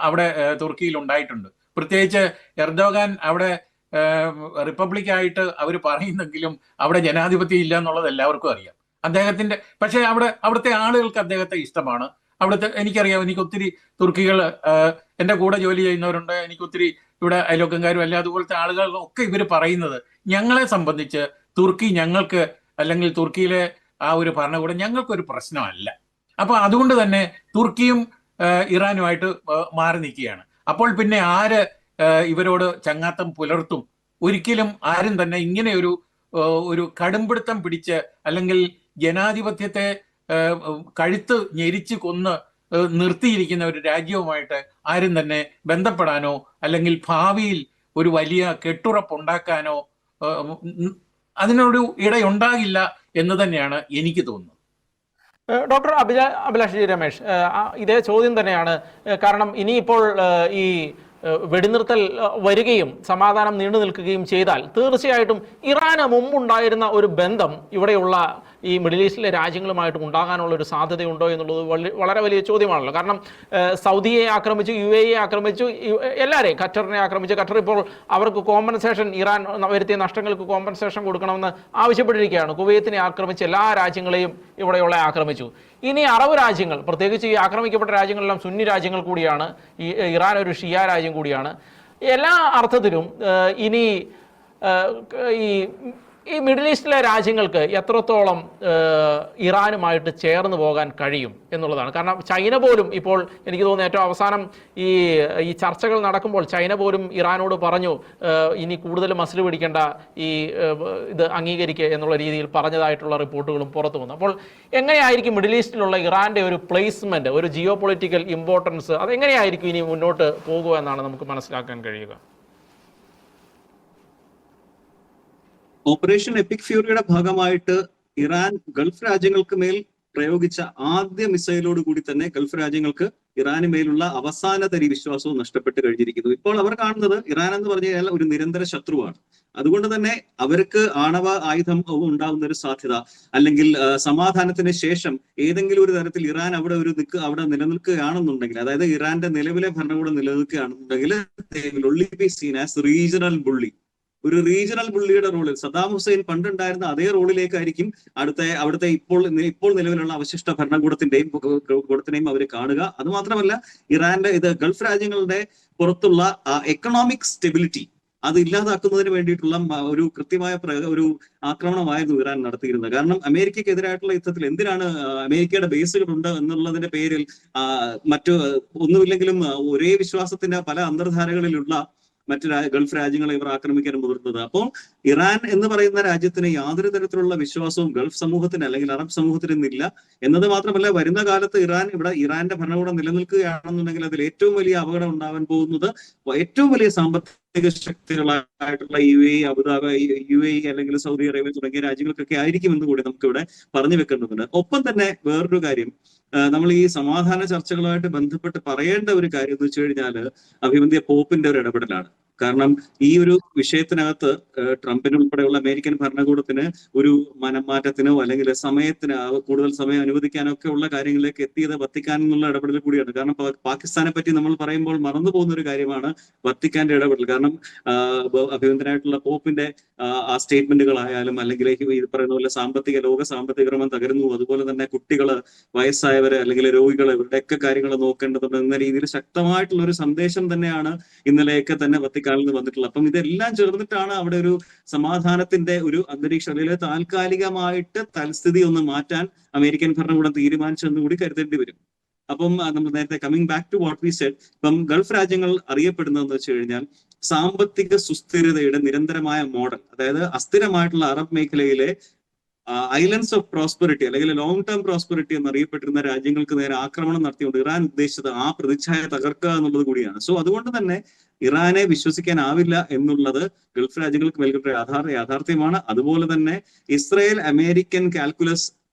അവിടെ തുർക്കിയിൽ ഉണ്ടായിട്ടുണ്ട്. പ്രത്യേകിച്ച് എർദോഗാൻ അവിടെ റിപ്പബ്ലിക്കായിട്ട് അവർ പറയുന്നെങ്കിലും അവിടെ ജനാധിപത്യം ഇല്ല എന്നുള്ളത് എല്ലാവർക്കും അറിയാം. അദ്ദേഹത്തിന്റെ പക്ഷേ അവിടുത്തെ ആളുകൾക്ക് അദ്ദേഹത്തെ ഇഷ്ടമാണ്. അവിടുത്തെ എനിക്കറിയാം, എനിക്ക് ഒത്തിരി തുർക്കികൾ എൻ്റെ കൂടെ ജോലി ചെയ്യുന്നവരുണ്ട്, എനിക്കൊത്തിരി ഇവിടെ അയൽവക്കംകാരും അല്ല അതുപോലത്തെ ആളുകളൊക്കെ ഇവർ പറയുന്നത് ഞങ്ങളെ സംബന്ധിച്ച് തുർക്കി ഞങ്ങൾക്ക് അല്ലെങ്കിൽ തുർക്കിയിലെ ആ ഒരു ഭരണകൂടം ഞങ്ങൾക്കൊരു പ്രശ്നമല്ല. അപ്പൊ അതുകൊണ്ട് തന്നെ തുർക്കിയും ഇറാനുമായിട്ട് മാറി നിൽക്കുകയാണ്. അപ്പോൾ പിന്നെ ആര് ഇവരോട് ചങ്ങാത്തം പുലർത്തും? ഒരിക്കലും ആരും തന്നെ ഇങ്ങനെ ഒരു കടുംപിടുത്തം പിടിച്ച് അല്ലെങ്കിൽ ജനാധിപത്യത്തെ കഴുത്ത് ഞെരിച്ച് കൊന്ന് നിർത്തിയിരിക്കുന്ന ഒരു രാജ്യവുമായിട്ട് ആരും തന്നെ ബന്ധപ്പെടാനോ അല്ലെങ്കിൽ ഭാവിയിൽ ഒരു വലിയ കെട്ടുറപ്പുണ്ടാക്കാനോ അതിനൊരു ഇടയുണ്ടാകില്ല എന്ന് തന്നെയാണ് എനിക്ക് തോന്നുന്നത്. ഡോക്ടർ അഭിലാഷ് ജി രമേശ്, ഇതേ ചോദ്യം തന്നെയാണ്. കാരണം ഇനിയിപ്പോൾ ഈ വെടിനിർത്തൽ വരികയും സമാധാനം നീണ്ടു നിൽക്കുകയും ചെയ്താൽ തീർച്ചയായിട്ടും ഇറാന് മുമ്പുണ്ടായിരുന്ന ഒരു ബന്ധം ഇവിടെയുള്ള ഈ മിഡിൽ ഈസ്റ്റിലെ രാജ്യങ്ങളുമായിട്ടും ഉണ്ടാകാനുള്ള ഒരു സാധ്യതയുണ്ടോ എന്നുള്ളത് വളരെ വലിയ ചോദ്യമാണല്ലോ. കാരണം സൗദിയെ ആക്രമിച്ചു, UAE ആക്രമിച്ചു, എല്ലാവരെയും, ഖത്തറിനെ ആക്രമിച്ചു. ഖത്തർ ഇപ്പോൾ അവർക്ക് കോമ്പൻസേഷൻ, ഇറാൻ വരുത്തിയ നഷ്ടങ്ങൾക്ക് കോമ്പൻസേഷൻ കൊടുക്കണമെന്ന് ആവശ്യപ്പെട്ടിരിക്കുകയാണ്. കുവൈത്തിനെ ആക്രമിച്ച് എല്ലാ രാജ്യങ്ങളെയും ഇവിടെയുള്ള ആക്രമിച്ചു. ഇനി അറബ് രാജ്യങ്ങൾ, പ്രത്യേകിച്ച് ഈ ആക്രമിക്കപ്പെട്ട രാജ്യങ്ങളെല്ലാം സുന്നി രാജ്യങ്ങൾ കൂടിയാണ്. ഈ ഇറാൻ ഒരു ഷിയ രാജ്യം കൂടിയാണ്. എല്ലാ അർത്ഥത്തിലും ഇനി ഈ മിഡിൽ ഈസ്റ്റിലെ രാജ്യങ്ങൾക്ക് എത്രത്തോളം ഇറാനുമായിട്ട് ചേർന്ന് പോകാൻ കഴിയും എന്നുള്ളതാണ്. കാരണം ചൈന പോലും ഇപ്പോൾ എനിക്ക് തോന്നുന്നു ഏറ്റവും അവസാനം ഈ ചർച്ചകൾ നടക്കുമ്പോൾ ചൈന പോലും ഇറാനോട് പറഞ്ഞു ഇനി കൂടുതൽ മസിൽ പിടിക്കേണ്ട, ഇത് അംഗീകരിക്കുക എന്നുള്ള രീതിയിൽ പറഞ്ഞതായിട്ടുള്ള റിപ്പോർട്ടുകളും പുറത്തു വന്നു. അപ്പോൾ എങ്ങനെയായിരിക്കും മിഡിൽ ഈസ്റ്റിലുള്ള ഇറാന്റെ ഒരു പ്ലേസ്മെന്റ്, ഒരു ജിയോ പൊളിറ്റിക്കൽ ഇമ്പോർട്ടൻസ്, അതെങ്ങനെയായിരിക്കും ഇനി മുന്നോട്ട് പോകുക എന്നാണ് നമുക്ക് മനസ്സിലാക്കാൻ കഴിയുക? ഓപ്പറേഷൻ എപ്പിക് ഫ്യൂറിയുടെ ഭാഗമായിട്ട് ഇറാൻ ഗൾഫ് രാജ്യങ്ങൾക്ക് മേൽ പ്രയോഗിച്ച ആദ്യ മിസൈലോട് കൂടി തന്നെ ഗൾഫ് രാജ്യങ്ങൾക്ക് ഇറാന് മേലുള്ള അവസാന തരി വിശ്വാസവും നഷ്ടപ്പെട്ട് കഴിഞ്ഞിരിക്കുന്നു. ഇപ്പോൾ അവർ കാണുന്നത് ഇറാൻ എന്ന് പറഞ്ഞു കഴിഞ്ഞാൽ ഒരു നിരന്തര ശത്രുവാണ്. അതുകൊണ്ട് തന്നെ അവർക്ക് ആണവ ആയുധം ഉണ്ടാകുന്ന ഒരു സാധ്യത, അല്ലെങ്കിൽ സമാധാനത്തിന് ശേഷം ഏതെങ്കിലും ഒരു തരത്തിൽ ഇറാൻ അവിടെ നിലനിൽക്കുകയാണെന്നുണ്ടെങ്കിൽ, അതായത് ഇറാന്റെ നിലവിലെ ഭരണകൂടം നിലനിൽക്കുകയാണെന്നുണ്ടെങ്കിൽ റീജിയണൽ ബുള്ളി, ഒരു റീജിയണൽ ബുള്ളിയുടെ റോളിൽ സദ്ദാം ഹുസൈൻ പണ്ടുണ്ടായിരുന്ന അതേ റോളിലേക്കായിരിക്കും അവിടുത്തെ ഇപ്പോൾ നിലവിലുള്ള അവശിഷ്ട ഭരണകൂടത്തിന്റെയും അവർ കാണുക. അത് മാത്രമല്ല, ഇറാന്റെ ഗൾഫ് രാജ്യങ്ങളുടെ പുറത്തുള്ള എക്കണോമിക് സ്റ്റെബിലിറ്റി അത് ഇല്ലാതാക്കുന്നതിന് വേണ്ടിയിട്ടുള്ള ഒരു കൃത്യമായ ഒരു ആക്രമണമായിരുന്നു ഇറാൻ നടത്തിയിരുന്നത്. കാരണം അമേരിക്കക്കെതിരായിട്ടുള്ള യുദ്ധത്തിൽ എന്തിനാണ് അമേരിക്കയുടെ ബേസുകൾ ഉണ്ട് എന്നുള്ളതിന്റെ പേരിൽ ഒന്നുമില്ലെങ്കിലും ഒരേ വിശ്വാസത്തിന്റെ പല അന്തർധാരകളിലുള്ള മറ്റു ഗൾഫ് രാജ്യങ്ങളെ ഇവർ ആക്രമിക്കാൻ മുതിർന്നത്. അപ്പോൾ ഇറാൻ എന്ന് പറയുന്ന രാജ്യത്തിന് യാതൊരു തരത്തിലുള്ള വിശ്വാസവും ഗൾഫ് സമൂഹത്തിന് അല്ലെങ്കിൽ അറബ് സമൂഹത്തിന് ഇല്ല എന്നത് മാത്രമല്ല, വരുന്ന കാലത്ത് ഇറാന്റെ ഭരണകൂടം നിലനിൽക്കുകയാണെന്നുണ്ടെങ്കിൽ അതിൽ ഏറ്റവും വലിയ അപകടം ഉണ്ടാവാൻ പോകുന്നത് ഏറ്റവും വലിയ സാമ്പത്തിക ശക്തികളായിട്ടുള്ള UAE, അബുദാബി, UAE അല്ലെങ്കിൽ സൗദി അറേബ്യ തുടങ്ങിയ രാജ്യങ്ങൾക്കൊക്കെ ആയിരിക്കുമെന്ന് കൂടി നമുക്കിവിടെ പറഞ്ഞു വെക്കേണ്ടതുണ്ട്. ഒപ്പം തന്നെ വേറൊരു കാര്യം, നമ്മൾ ഈ സമാധാന ചർച്ചകളുമായിട്ട് ബന്ധപ്പെട്ട് പറയേണ്ട ഒരു കാര്യം എന്ന് വെച്ച് കഴിഞ്ഞാൽ അഭിവന്ദ്യ പോപ്പിന്റെ ഒരു ഇടപെടലാണ്. കാരണം ഈ ഒരു വിഷയത്തിനകത്ത് ട്രംപിനുൾപ്പെടെയുള്ള അമേരിക്കൻ ഭരണകൂടത്തിന് ഒരു മനംമാറ്റത്തിനോ അല്ലെങ്കിൽ കൂടുതൽ സമയം അനുവദിക്കാനോ ഒക്കെ ഉള്ള കാര്യങ്ങളിലേക്ക് എത്തിയത് വത്തിക്കാൻ എന്നുള്ള ഇടപെടൽ കൂടിയാണ്. കാരണം പാകിസ്ഥാനെ പറ്റി നമ്മൾ പറയുമ്പോൾ മറന്നു പോകുന്ന ഒരു കാര്യമാണ് വത്തിക്കാന്റെ ഇടപെടൽ. കാരണം അഭിവന്ദ്യനായിട്ടുള്ള പോപ്പിന്റെ ആ സ്റ്റേറ്റ്മെന്റുകളായാലും അല്ലെങ്കിൽ ഈ പറയുന്ന പോലെ ലോക സാമ്പത്തിക ക്രമം തകരുന്നു, അതുപോലെ തന്നെ കുട്ടികള്, വയസ്സായവര് അല്ലെങ്കിൽ രോഗികൾ, ഇവരുടെയൊക്കെ കാര്യങ്ങൾ നോക്കേണ്ടതുണ്ട് എന്ന രീതിയിൽ ശക്തമായിട്ടുള്ള ഒരു സന്ദേശം തന്നെയാണ് ഇന്നലെയൊക്കെ തന്നെ വത്തിക്കാനിൽ നിന്ന് വന്നിട്ടുള്ളത്. അപ്പം ഇതെല്ലാം ചേർന്നിട്ടാണ് അവിടെ ഒരു സമാധാനത്തിന്റെ ഒരു അന്തരീക്ഷം അല്ലെങ്കിൽ താൽക്കാലികമായിട്ട് തൽസ്ഥിതി ഒന്ന് മാറ്റാൻ അമേരിക്കൻ ഭരണകൂടം തീരുമാനിച്ചെന്ന് കൂടി കരുതേണ്ടി വരും. അപ്പം നമ്മൾ നേരത്തെ coming back to what we said, ഇപ്പം ഗൾഫ് രാജ്യങ്ങൾ അറിയപ്പെടുന്നതെന്ന് വെച്ച് കഴിഞ്ഞാൽ സാമ്പത്തിക സുസ്ഥിരതയുടെ നിരന്തരമായ മോഡൽ, അതായത് അസ്ഥിരമായിട്ടുള്ള അറബ് മേഖലയിലെ ഐലൻഡ്സ് ഓഫ് പ്രോസ്പെറിറ്റി അല്ലെങ്കിൽ ലോങ് ടേം പ്രോസ്പെറിറ്റി എന്നറിയപ്പെട്ടിരുന്ന രാജ്യങ്ങൾക്ക് നേരെ ആക്രമണം നടത്തിക്കൊണ്ട് ഇറാൻ ഉദ്ദേശിച്ചത് ആ പ്രതിച്ഛായ തകർക്കുക എന്നുള്ളത് കൂടിയാണ്. സോ അതുകൊണ്ട് തന്നെ ഇറാനെ വിശ്വസിക്കാനാവില്ല എന്നുള്ളത് ഗൾഫ് രാജ്യങ്ങൾക്ക് നൽകുന്ന യാഥാർത്ഥ്യമാണ്. അതുപോലെ തന്നെ ഇസ്രായേൽ അമേരിക്കൻ കാൽക്കുലസ്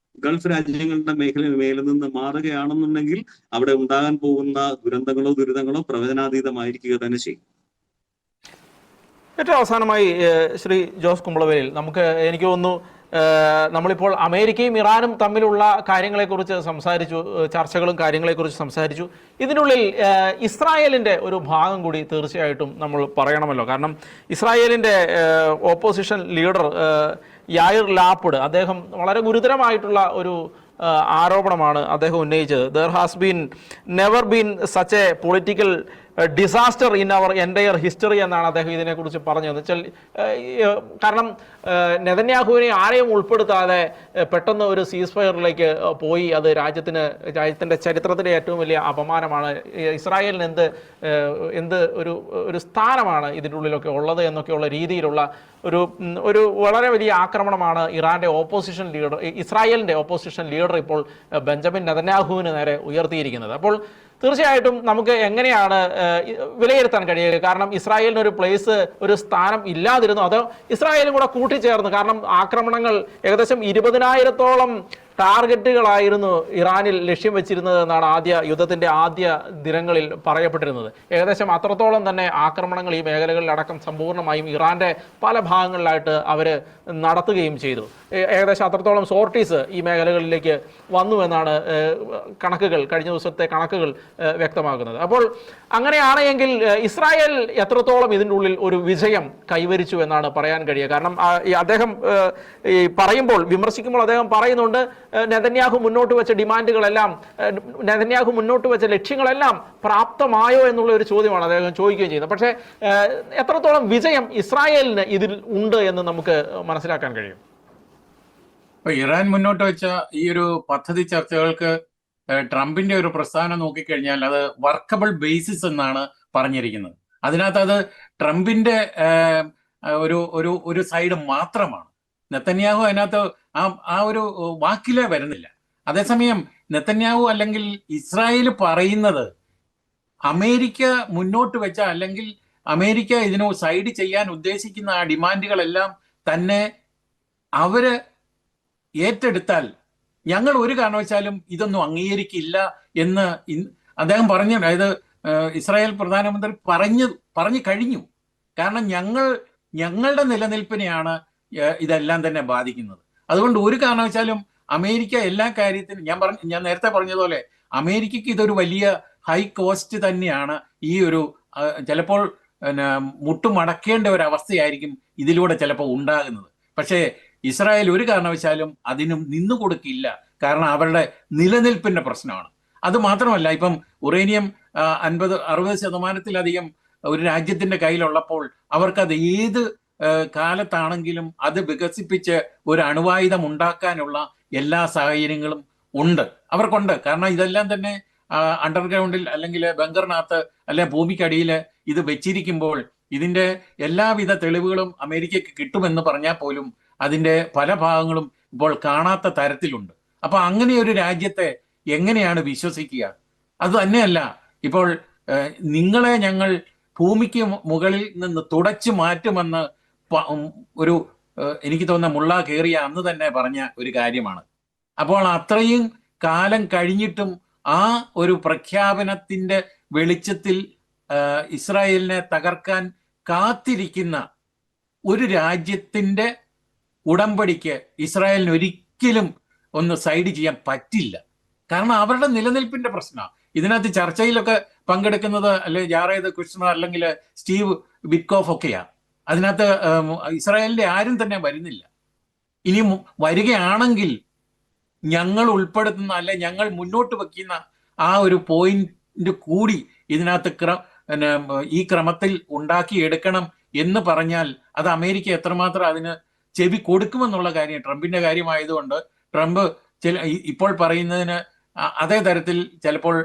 ഗൾഫ് രാജ്യങ്ങളുടെ മേലിൽ നിന്ന് മാറുകയാണെന്നുണ്ടെങ്കിൽ അവിടെ ഉണ്ടാകാൻ പോകുന്ന ദുരന്തങ്ങളോ പ്രവചനാതീതമായിരിക്കുക തന്നെ ചെയ്യും. ഏറ്റവും അവസാനമായി ശ്രീ ജോസ് കുമ്പളവേലിൽ എനിക്ക് തോന്നുന്നു നമ്മളിപ്പോൾ അമേരിക്കയും ഇറാനും തമ്മിലുള്ള കാര്യങ്ങളെക്കുറിച്ച് സംസാരിച്ചു, ചർച്ചകളും കാര്യങ്ങളെക്കുറിച്ച് സംസാരിച്ചു. ഇതിനുള്ളിൽ ഇസ്രായേലിൻ്റെ ഒരു ഭാഗം കൂടി തീർച്ചയായിട്ടും നമ്മൾ പറയണമല്ലോ. കാരണം ഇസ്രായേലിൻ്റെ ഓപ്പോസിഷൻ ലീഡർ യായിർ ലാപ്പിഡ്, അദ്ദേഹം വളരെ ഗുരുതരമായിട്ടുള്ള ഒരു ആരോപണമാണ് അദ്ദേഹം ഉന്നയിച്ചത്. There has never been such a political disaster in our entire history എന്നാണ് അദ്ദേഹം ഇതിനെക്കുറിച്ച് പറഞ്ഞത്. കാരണം നെതന്യാഹുവിനെ ആരെയും ഉൾപ്പെടുത്താതെ പെട്ടെന്ന് ഒരു സീസ് ഫയറിലേക്ക് പോയി, അത് രാജ്യത്തിൻ്റെ ചരിത്രത്തിലെ ഏറ്റവും വലിയ അപമാനമാണ്. ഇസ്രായേലിന് എന്ത് ഒരു സ്ഥാനമാണ് ഇതിൻ്റെ ഉള്ളിലൊക്കെ ഉള്ളത് എന്നൊക്കെയുള്ള രീതിയിലുള്ള ഒരു വളരെ വലിയ ആക്രമണമാണ് ഇസ്രായേലിൻ്റെ ഓപ്പോസിഷൻ ലീഡർ ഇപ്പോൾ ബെഞ്ചമിൻ നെതന്യാഹുവിന് നേരെ ഉയർത്തിയിരിക്കുന്നത്. അപ്പോൾ തീർച്ചയായിട്ടും നമുക്ക് എങ്ങനെയാണ് വിലയിരുത്താൻ കഴിയുക? കാരണം ഇസ്രായേലിന് ഒരു സ്ഥാനം ഇല്ലാതിരുന്നു, അതോ ഇസ്രായേലും കൂടെ കൂട്ടിച്ചേർന്ന്? കാരണം ആക്രമണങ്ങൾ ഏകദേശം 20,000-ഓളം ടാർഗറ്റുകളായിരുന്നു ഇറാനിൽ ലക്ഷ്യം വെച്ചിരുന്നത് എന്നാണ് യുദ്ധത്തിന്റെ ആദ്യ ദിനങ്ങളിൽ പറയപ്പെട്ടിരുന്നത്. ഏകദേശം അത്രത്തോളം തന്നെ ആക്രമണങ്ങൾ ഈ മേഖലകളിലടക്കം സമ്പൂർണ്ണമായും ഇറാന്റെ പല ഭാഗങ്ങളിലായിട്ട് അവർ നടത്തുകയും ചെയ്തു. ഏകദേശം അത്രത്തോളം സോർട്ടീസ് ഈ മേഖലകളിലേക്ക് വന്നു എന്നാണ് കഴിഞ്ഞ ദിവസത്തെ കണക്കുകൾ വ്യക്തമാക്കുന്നത്. അപ്പോൾ അങ്ങനെയാണെങ്കിൽ ഇസ്രായേൽ എത്രത്തോളം ഇതിൻ്റെ ഉള്ളിൽ ഒരു വിജയം കൈവരിച്ചു എന്നാണ് പറയാൻ കഴിയുക? കാരണം അദ്ദേഹം വിമർശിക്കുമ്പോൾ അദ്ദേഹം പറയുന്നുണ്ട്, നെതന്യാഹു മുന്നോട്ട് വെച്ച ഡിമാൻഡുകളെല്ലാം, നെതന്യാഹു മുന്നോട്ട് വെച്ച ലക്ഷ്യങ്ങളെല്ലാം പ്രാപ്തമായോ എന്നുള്ള ഒരു ചോദ്യമാണ് അദ്ദേഹം ചോദിക്കുകയും ചെയ്യുന്നത്. പക്ഷേ എത്രത്തോളം വിജയം ഇസ്രായേലിന് ഇതിൽ ഉണ്ട് എന്ന് നമുക്ക് മനസ്സിലാക്കാൻ കഴിയും? ഇറാൻ മുന്നോട്ട് വെച്ച ഈ ഒരു പദ്ധതി ചർച്ചകൾക്ക് ട്രംപിന്റെ ഒരു പ്രസ്താവന നോക്കിക്കഴിഞ്ഞാൽ അത് വർക്കബിൾ ബേസിസ് എന്നാണ് പറഞ്ഞിരിക്കുന്നത്. അതിനകത്ത് അത് ട്രംപിന്റെ ഒരു സൈഡ് മാത്രമാണ്. നെതന്യാഹു അതിനകത്ത് ആ ഒരു വാക്കിലേ വരുന്നില്ല. അതേസമയം നെതന്യാഹു അല്ലെങ്കിൽ ഇസ്രായേൽ പറയുന്നത് അമേരിക്ക മുന്നോട്ട് വെച്ച അല്ലെങ്കിൽ അമേരിക്ക ഇതിനു സൈഡ് ചെയ്യാൻ ഉദ്ദേശിക്കുന്ന ആ ഡിമാൻഡുകളെല്ലാം തന്നെ അവര് ഏറ്റെടുത്താൽ ഞങ്ങൾ ഒരു കാരണവശാലും ഇതൊന്നും അംഗീകരിക്കില്ല എന്ന് അദ്ദേഹം അതായത് ഇസ്രായേൽ പ്രധാനമന്ത്രി പറഞ്ഞു കഴിഞ്ഞു. കാരണം ഞങ്ങൾ ഞങ്ങളുടെ നിലനിൽപ്പിനെയാണ് ഇതെല്ലാം തന്നെ ബാധിക്കുന്നത്. അതുകൊണ്ട് ഒരു കാരണവശാലും അമേരിക്ക എല്ലാ കാര്യത്തിനും ഞാൻ നേരത്തെ പറഞ്ഞതുപോലെ അമേരിക്കയ്ക്ക് ഇതൊരു വലിയ ഹൈ കോസ്റ്റ് തന്നെയാണ്. ഈ ഒരു ചിലപ്പോൾ മുട്ടുമടക്കേണ്ട ഒരു അവസ്ഥയായിരിക്കും ഇതിലൂടെ ചിലപ്പോൾ ഉണ്ടാകുന്നത്. പക്ഷേ ഇസ്രായേൽ ഒരു കാരണവശാലും അതിനും നിന്നു കൊടുക്കില്ല. കാരണം അവരുടെ നിലനിൽപ്പിന്റെ പ്രശ്നമാണ്. അത് മാത്രമല്ല, ഇപ്പം ഉറേനിയം 50-60% ഒരു രാജ്യത്തിന്റെ കയ്യിലുള്ളപ്പോൾ അവർക്കത് ഏത് കാലത്താണെങ്കിലും അത് വികസിപ്പിച്ച് ഒരു അണുവായുധം ഉണ്ടാക്കാനുള്ള എല്ലാ സാഹചര്യങ്ങളും അവർക്കുണ്ട്. കാരണം ഇതെല്ലാം തന്നെ അണ്ടർഗ്രൗണ്ടിൽ അല്ലെങ്കിൽ ബങ്കറിനകത്ത് അല്ലെ ഭൂമിക്കടിയിൽ ഇത് വെച്ചിരിക്കുമ്പോൾ ഇതിന്റെ എല്ലാവിധ തെളിവുകളും അമേരിക്കയ്ക്ക് കിട്ടുമെന്ന് പറഞ്ഞാൽ പോലും അതിന്റെ പല ഭാഗങ്ങളും ഇപ്പോൾ കാണാത്ത തരത്തിലുണ്ട്. അപ്പൊ അങ്ങനെ ഒരു രാജ്യത്തെ എങ്ങനെയാണ് വിശ്വസിക്കുക? അത് തന്നെയല്ല, ഇപ്പോൾ നിങ്ങളെ ഞങ്ങൾ ഭൂമിക്ക് മുകളിൽ നിന്ന് തുടച്ചു മാറ്റുമെന്ന് ഒരു എനിക്ക് തോന്നുന്ന മുള്ള കയറിയ അന്ന് തന്നെ പറഞ്ഞ ഒരു കാര്യമാണ്. അപ്പോൾ അത്രയും കാലം കഴിഞ്ഞിട്ടും ആ ഒരു പ്രഖ്യാപനത്തിന്റെ വെളിച്ചത്തിൽ ഇസ്രായേലിനെ തകർക്കാൻ കാത്തിരിക്കുന്ന ഒരു രാജ്യത്തിന്റെ ഉടമ്പടിക്ക് ഇസ്രായേലിന് ഒരിക്കലും ഒന്ന് സൈഡ് ചെയ്യാൻ പറ്റില്ല. കാരണം അവരുടെ നിലനിൽപ്പിന്റെ പ്രശ്നമാണ്. ഇതിനകത്ത് ചർച്ചയിലൊക്കെ പങ്കെടുക്കുന്നത് അല്ലെ ജാറേദ് കുഷ്ണർ അല്ലെങ്കിൽ സ്റ്റീവ് വിറ്റ്കോഫ് ഒക്കെയാണ്. അതിനകത്ത് ഇസ്രായേലിന്റെ ആരും തന്നെ വരുന്നില്ല. ഇനി വരികയാണെങ്കിൽ ഞങ്ങൾ ഉൾപ്പെടുത്തുന്ന അല്ലെ ഞങ്ങൾ മുന്നോട്ട് വെക്കുന്ന ആ ഒരു പോയിന്റ് കൂടി ഇതിനകത്ത് ഈ ക്രമത്തിൽ ഉണ്ടാക്കിയെടുക്കണം എന്ന് പറഞ്ഞാൽ അത് അമേരിക്ക എത്രമാത്രം അതിന് ചെവി കൊടുക്കുമെന്നുള്ള കാര്യം ട്രംപിന്റെ കാര്യമായതുകൊണ്ട് ട്രംപ് ഇപ്പോൾ പറയുന്നതിന് അതേ തരത്തിൽ ചിലപ്പോൾ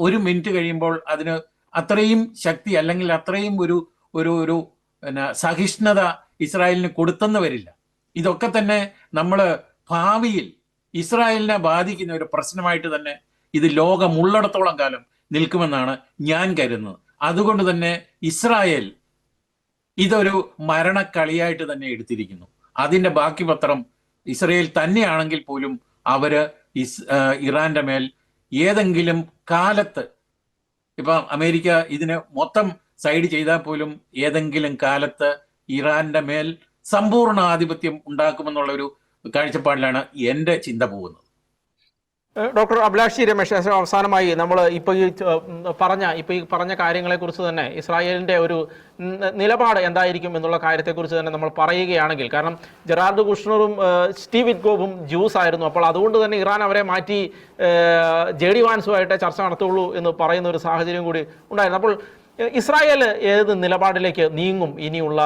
ഒരു മിനിറ്റ് കഴിയുമ്പോൾ അതിന് അത്രയും ശക്തി അല്ലെങ്കിൽ അത്രയും ഒരു ഒരു ഒരു സഹിഷ്ണുത ഇസ്രായേലിന് കൊടുത്തെന്ന് വരില്ല. ഇതൊക്കെ തന്നെ നമ്മൾ ഭാവിയിൽ ഇസ്രായേലിനെ ബാധിക്കുന്ന ഒരു പ്രശ്നമായിട്ട് തന്നെ ഇത് ലോകം ഉള്ളിടത്തോളം കാലം നിൽക്കുമെന്നാണ് ഞാൻ കരുതുന്നത്. അതുകൊണ്ട് തന്നെ ഇസ്രായേൽ ഇതൊരു മരണക്കളിയായിട്ട് തന്നെ എടുത്തിരിക്കുന്നു. അതിന്റെ ബാക്കി പത്രം ഇസ്രായേൽ തന്നെയാണെങ്കിൽ പോലും അവര് ഇറാന്റെ മേൽ ഏതെങ്കിലും കാലത്ത്, ഇപ്പൊ അമേരിക്ക ഇതിന് മൊത്തം സൈഡ് ചെയ്താൽ പോലും ഏതെങ്കിലും കാലത്ത് ഇറാന്റെ മേൽ സമ്പൂർണ്ണ ആധിപത്യം ഉണ്ടാക്കുമെന്നുള്ള ഒരു കാഴ്ചപ്പാടിലാണ് എൻ്റെ ചിന്ത പോകുന്നത്. ഡോക്ടർ അഭിലാഷി രമേശ്, അവസാനമായി നമ്മൾ ഇപ്പോൾ ഈ പറഞ്ഞ കാര്യങ്ങളെക്കുറിച്ച് തന്നെ ഇസ്രായേലിന്റെ ഒരു നിലപാട് എന്തായിരിക്കും എന്നുള്ള കാര്യത്തെക്കുറിച്ച് തന്നെ നമ്മൾ പറയുകയാണെങ്കിൽ, കാരണം ജെറാർഡ് കുഷ്ണറും സ്റ്റീവ് വിറ്റ്കോഫും ജ്യൂസ് ആയിരുന്നു. അപ്പോൾ അതുകൊണ്ട് തന്നെ ഇറാൻ അവരെ മാറ്റി JD വാൻസുമായിട്ട് ചർച്ച നടത്തുള്ളൂ എന്ന് പറയുന്ന ഒരു സാഹചര്യം കൂടി ഉണ്ടായിരുന്നു. അപ്പോൾ ഇസ്രായേൽ ഏത് നിലപാടിലേക്ക് നീങ്ങും ഇനിയുള്ള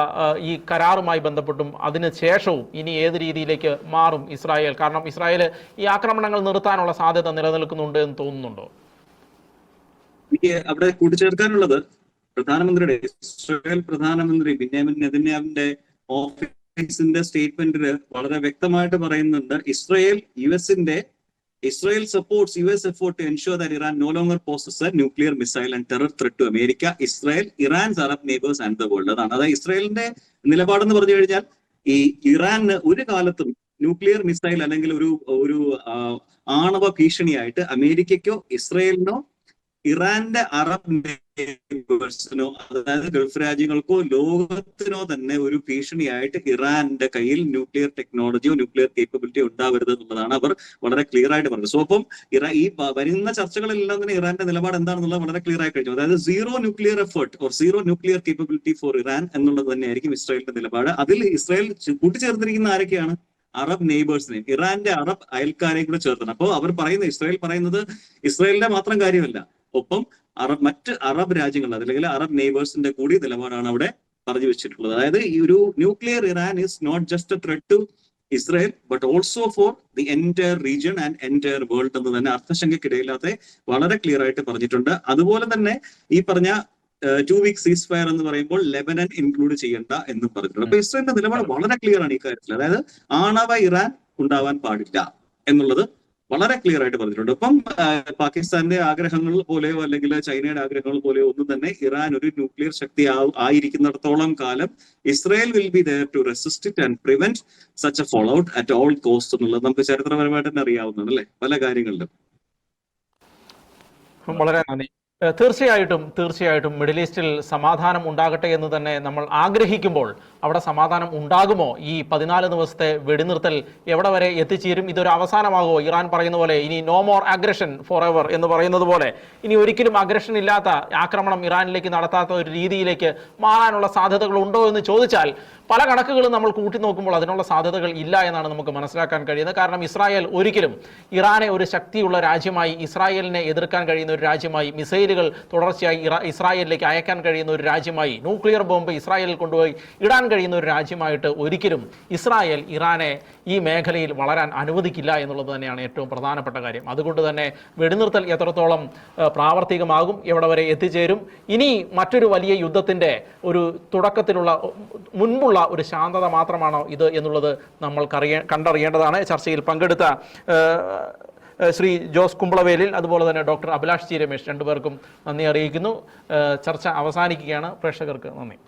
ഈ കരാറുമായി ബന്ധപ്പെട്ടും അതിന് ശേഷവും ഇനി ഏത് രീതിയിലേക്ക് മാറും ഇസ്രായേൽ? കാരണം ഇസ്രായേൽ ഈ ആക്രമണങ്ങൾ നിർത്താനുള്ള സാധ്യത നിലനിൽക്കുന്നുണ്ട് എന്ന് തോന്നുന്നുണ്ടോ? എനിക്ക് അവിടെ കൂട്ടിച്ചേർക്കാനുള്ളത് ഇസ്രായേൽ പ്രധാനമന്ത്രി ബെന്യാമിൻ നെതന്യാഹുവിന്റെ ഓഫീസിന്റെ സ്റ്റേറ്റ്മെന്റിൽ വളരെ വ്യക്തമായിട്ട് പറയുന്നുണ്ട്, Israel supports US effort to ensure that Iran no longer poses a nuclear missile and terror threat to America, Israel, Iran's Arab neighbors and the world. അതാണ് ഇസ്രായേലിന്റെ നിലപാടെന്ന് പറഞ്ഞു കഴിഞ്ഞാൽ ഈ ഇറാന് ഒരു കാലത്തും ന്യൂക്ലിയർ മിസൈൽ അല്ലെങ്കിൽ ഒരു ആണവ ഭീഷണിയായിട്ട് അമേരിക്കയ്ക്കോ ഇസ്രായേലിനോ ഇറാന്റെ അറബ് നെയ്ബേഴ്സിനോ അതായത് ഗൾഫ് രാജ്യങ്ങൾക്കോ ലോകത്തിനോ തന്നെ ഒരു ഭീഷണിയായിട്ട് ഇറാന്റെ കയ്യിൽ ന്യൂക്ലിയർ ടെക്നോളജിയോ ന്യൂക്ലിയർ കേപ്പബിലിറ്റിയോ ഉണ്ടാവരുത് എന്നുള്ളതാണ് അവർ വളരെ ക്ലിയർ ആയിട്ട് പറഞ്ഞത്. സോ അപ്പം ഈ വരുന്ന ചർച്ചകളെല്ലാം തന്നെ ഇറാന്റെ നിലപാട് എന്താണെന്നുള്ളത് വളരെ ക്ലിയർ ആയി കഴിഞ്ഞു. അതായത് zero nuclear effort or zero nuclear capability for Iran എന്നുള്ളത് തന്നെയായിരിക്കും ഇസ്രായേലിന്റെ നിലപാട്. അതിൽ ഇസ്രായേൽ കൂട്ടിച്ചേർത്തിരിക്കുന്ന ആരൊക്കെയാണ്? അറബ് നെയ്ബേഴ്സിനെയും ഇറാന്റെ അറബ് അയൽക്കാരെയും കൂടെ ചേർത്തണം. അപ്പോൾ ഇസ്രായേൽ പറയുന്നത് ഇസ്രായേലിന്റെ മാത്രം കാര്യമല്ല, ഒപ്പം മറ്റ് അറബ് രാജ്യങ്ങൾ അല്ലെങ്കിൽ അറബ് നെയ്ബേഴ്സിന്റെ കൂടി നിലപാടാണ് അവിടെ പറഞ്ഞു വെച്ചിട്ടുള്ളത്. അതായത് ഈ ഒരു nuclear Iran is not just a threat to Israel but also for the entire region and entire world എന്ന് തന്നെ അർത്ഥശങ്കയ്ക്കിടയില്ലാതെ വളരെ ക്ലിയർ ആയിട്ട് പറഞ്ഞിട്ടുണ്ട്. അതുപോലെ തന്നെ ഈ പറഞ്ഞ 2 week സീസ് ഫയർ എന്ന് പറയുമ്പോൾ ലെബനൻ ഇൻക്ലൂഡ് ചെയ്യണ്ട എന്നും പറഞ്ഞിട്ടുണ്ട്. അപ്പൊ ഇസ്രായേലിന്റെ നിലപാട് വളരെ ക്ലിയർ ആണ് ഈ കാര്യത്തിൽ. അതായത് ആണവ ഇറാൻ ഉണ്ടാവാൻ പാടില്ല എന്നുള്ളത് വളരെ ക്ലിയർ ആയിട്ട് പറഞ്ഞിട്ടുണ്ട്. അപ്പം പാകിസ്ഥാന്റെ ആഗ്രഹങ്ങൾ പോലെയോ അല്ലെങ്കിൽ ചൈനയുടെ ആഗ്രഹങ്ങൾ പോലെയോ ഒന്നും തന്നെ ഇറാൻ ഒരു ന്യൂക്ലിയർ ശക്തി ആയിരിക്കുന്നിടത്തോളം കാലം Israel will be there to resist it and prevent such a fallout at all cost എന്നുള്ളത് നമുക്ക് ചരിത്രപരമായിട്ട് തന്നെ അറിയാവുന്നതാണ് അല്ലെ, പല കാര്യങ്ങളിലും. വളരെ നന്ദി. തീർച്ചയായിട്ടും മിഡിൽ ഈസ്റ്റിൽ സമാധാനം ഉണ്ടാകട്ടെ എന്ന് തന്നെ നമ്മൾ ആഗ്രഹിക്കുമ്പോൾ അവിടെ സമാധാനം ഉണ്ടാകുമോ? ഈ 14 ദിവസത്തെ വെടിനിർത്തൽ എവിടെ വരെ എത്തിച്ചേരും? ഇതൊരു അവസാനമാകുമോ? ഇറാൻ പറയുന്ന പോലെ ഇനി no more aggression forever എന്ന് പറയുന്നത് പോലെ ഇനി ഒരിക്കലും അഗ്രഷൻ ഇല്ലാത്ത ആക്രമണം ഇറാനിലേക്ക് നടത്താത്ത ഒരു രീതിയിലേക്ക് മാറാനുള്ള സാധ്യതകൾ ഉണ്ടോ എന്ന് ചോദിച്ചാൽ പല കണക്കുകളും നമ്മൾ കൂട്ടി നോക്കുമ്പോൾ അതിനുള്ള സാധ്യതകൾ ഇല്ല എന്നാണ് നമുക്ക് മനസ്സിലാക്കാൻ കഴിയുന്നത്. കാരണം ഇസ്രായേൽ ഒരിക്കലും ഇറാനെ ഒരു ശക്തിയുള്ള രാജ്യമായി, ഇസ്രായേലിനെ എതിർക്കാൻ കഴിയുന്ന ഒരു രാജ്യമായി, മിസൈലുകൾ തുടർച്ചയായി ഇസ്രായേലിലേക്ക് അയക്കാൻ കഴിയുന്ന ഒരു രാജ്യമായി, ന്യൂക്ലിയർ ബോംബ് ഇസ്രായേലിൽ കൊണ്ടുപോയി ഇടാൻ കഴിയുന്ന ഒരു രാജ്യമായിട്ട് ഒരിക്കലും ഇസ്രായേൽ ഇറാനെ ഈ മേഖലയിൽ വളരാൻ അനുവദിക്കില്ല എന്നുള്ളത് തന്നെയാണ് ഏറ്റവും പ്രധാനപ്പെട്ട കാര്യം. അതുകൊണ്ട് തന്നെ വെടിനിർത്തൽ എത്രത്തോളം പ്രാവർത്തികമാകും, എവിടെ വരെ എത്തിച്ചേരും, ഇനി മറ്റൊരു വലിയ യുദ്ധത്തിൻ്റെ ഒരു തുടക്കത്തിലുള്ള മുൻപുള്ള ഒരു ശാന്തത മാത്രമാണോ ഇത് എന്നുള്ളത് നമ്മൾ കണ്ടറിയേണ്ടതാണ്. ചർച്ചയിൽ പങ്കെടുത്ത ശ്രീ ജോസ് കുമ്പളവേലിൽ, അതുപോലെ തന്നെ ഡോക്ടർ അഭിലാഷ് ജി രമേശ്, രണ്ടുപേർക്കും നന്ദി അറിയിക്കുന്നു. ചർച്ച അവസാനിക്കുകയാണ്. പ്രേക്ഷകർക്ക് നന്ദി.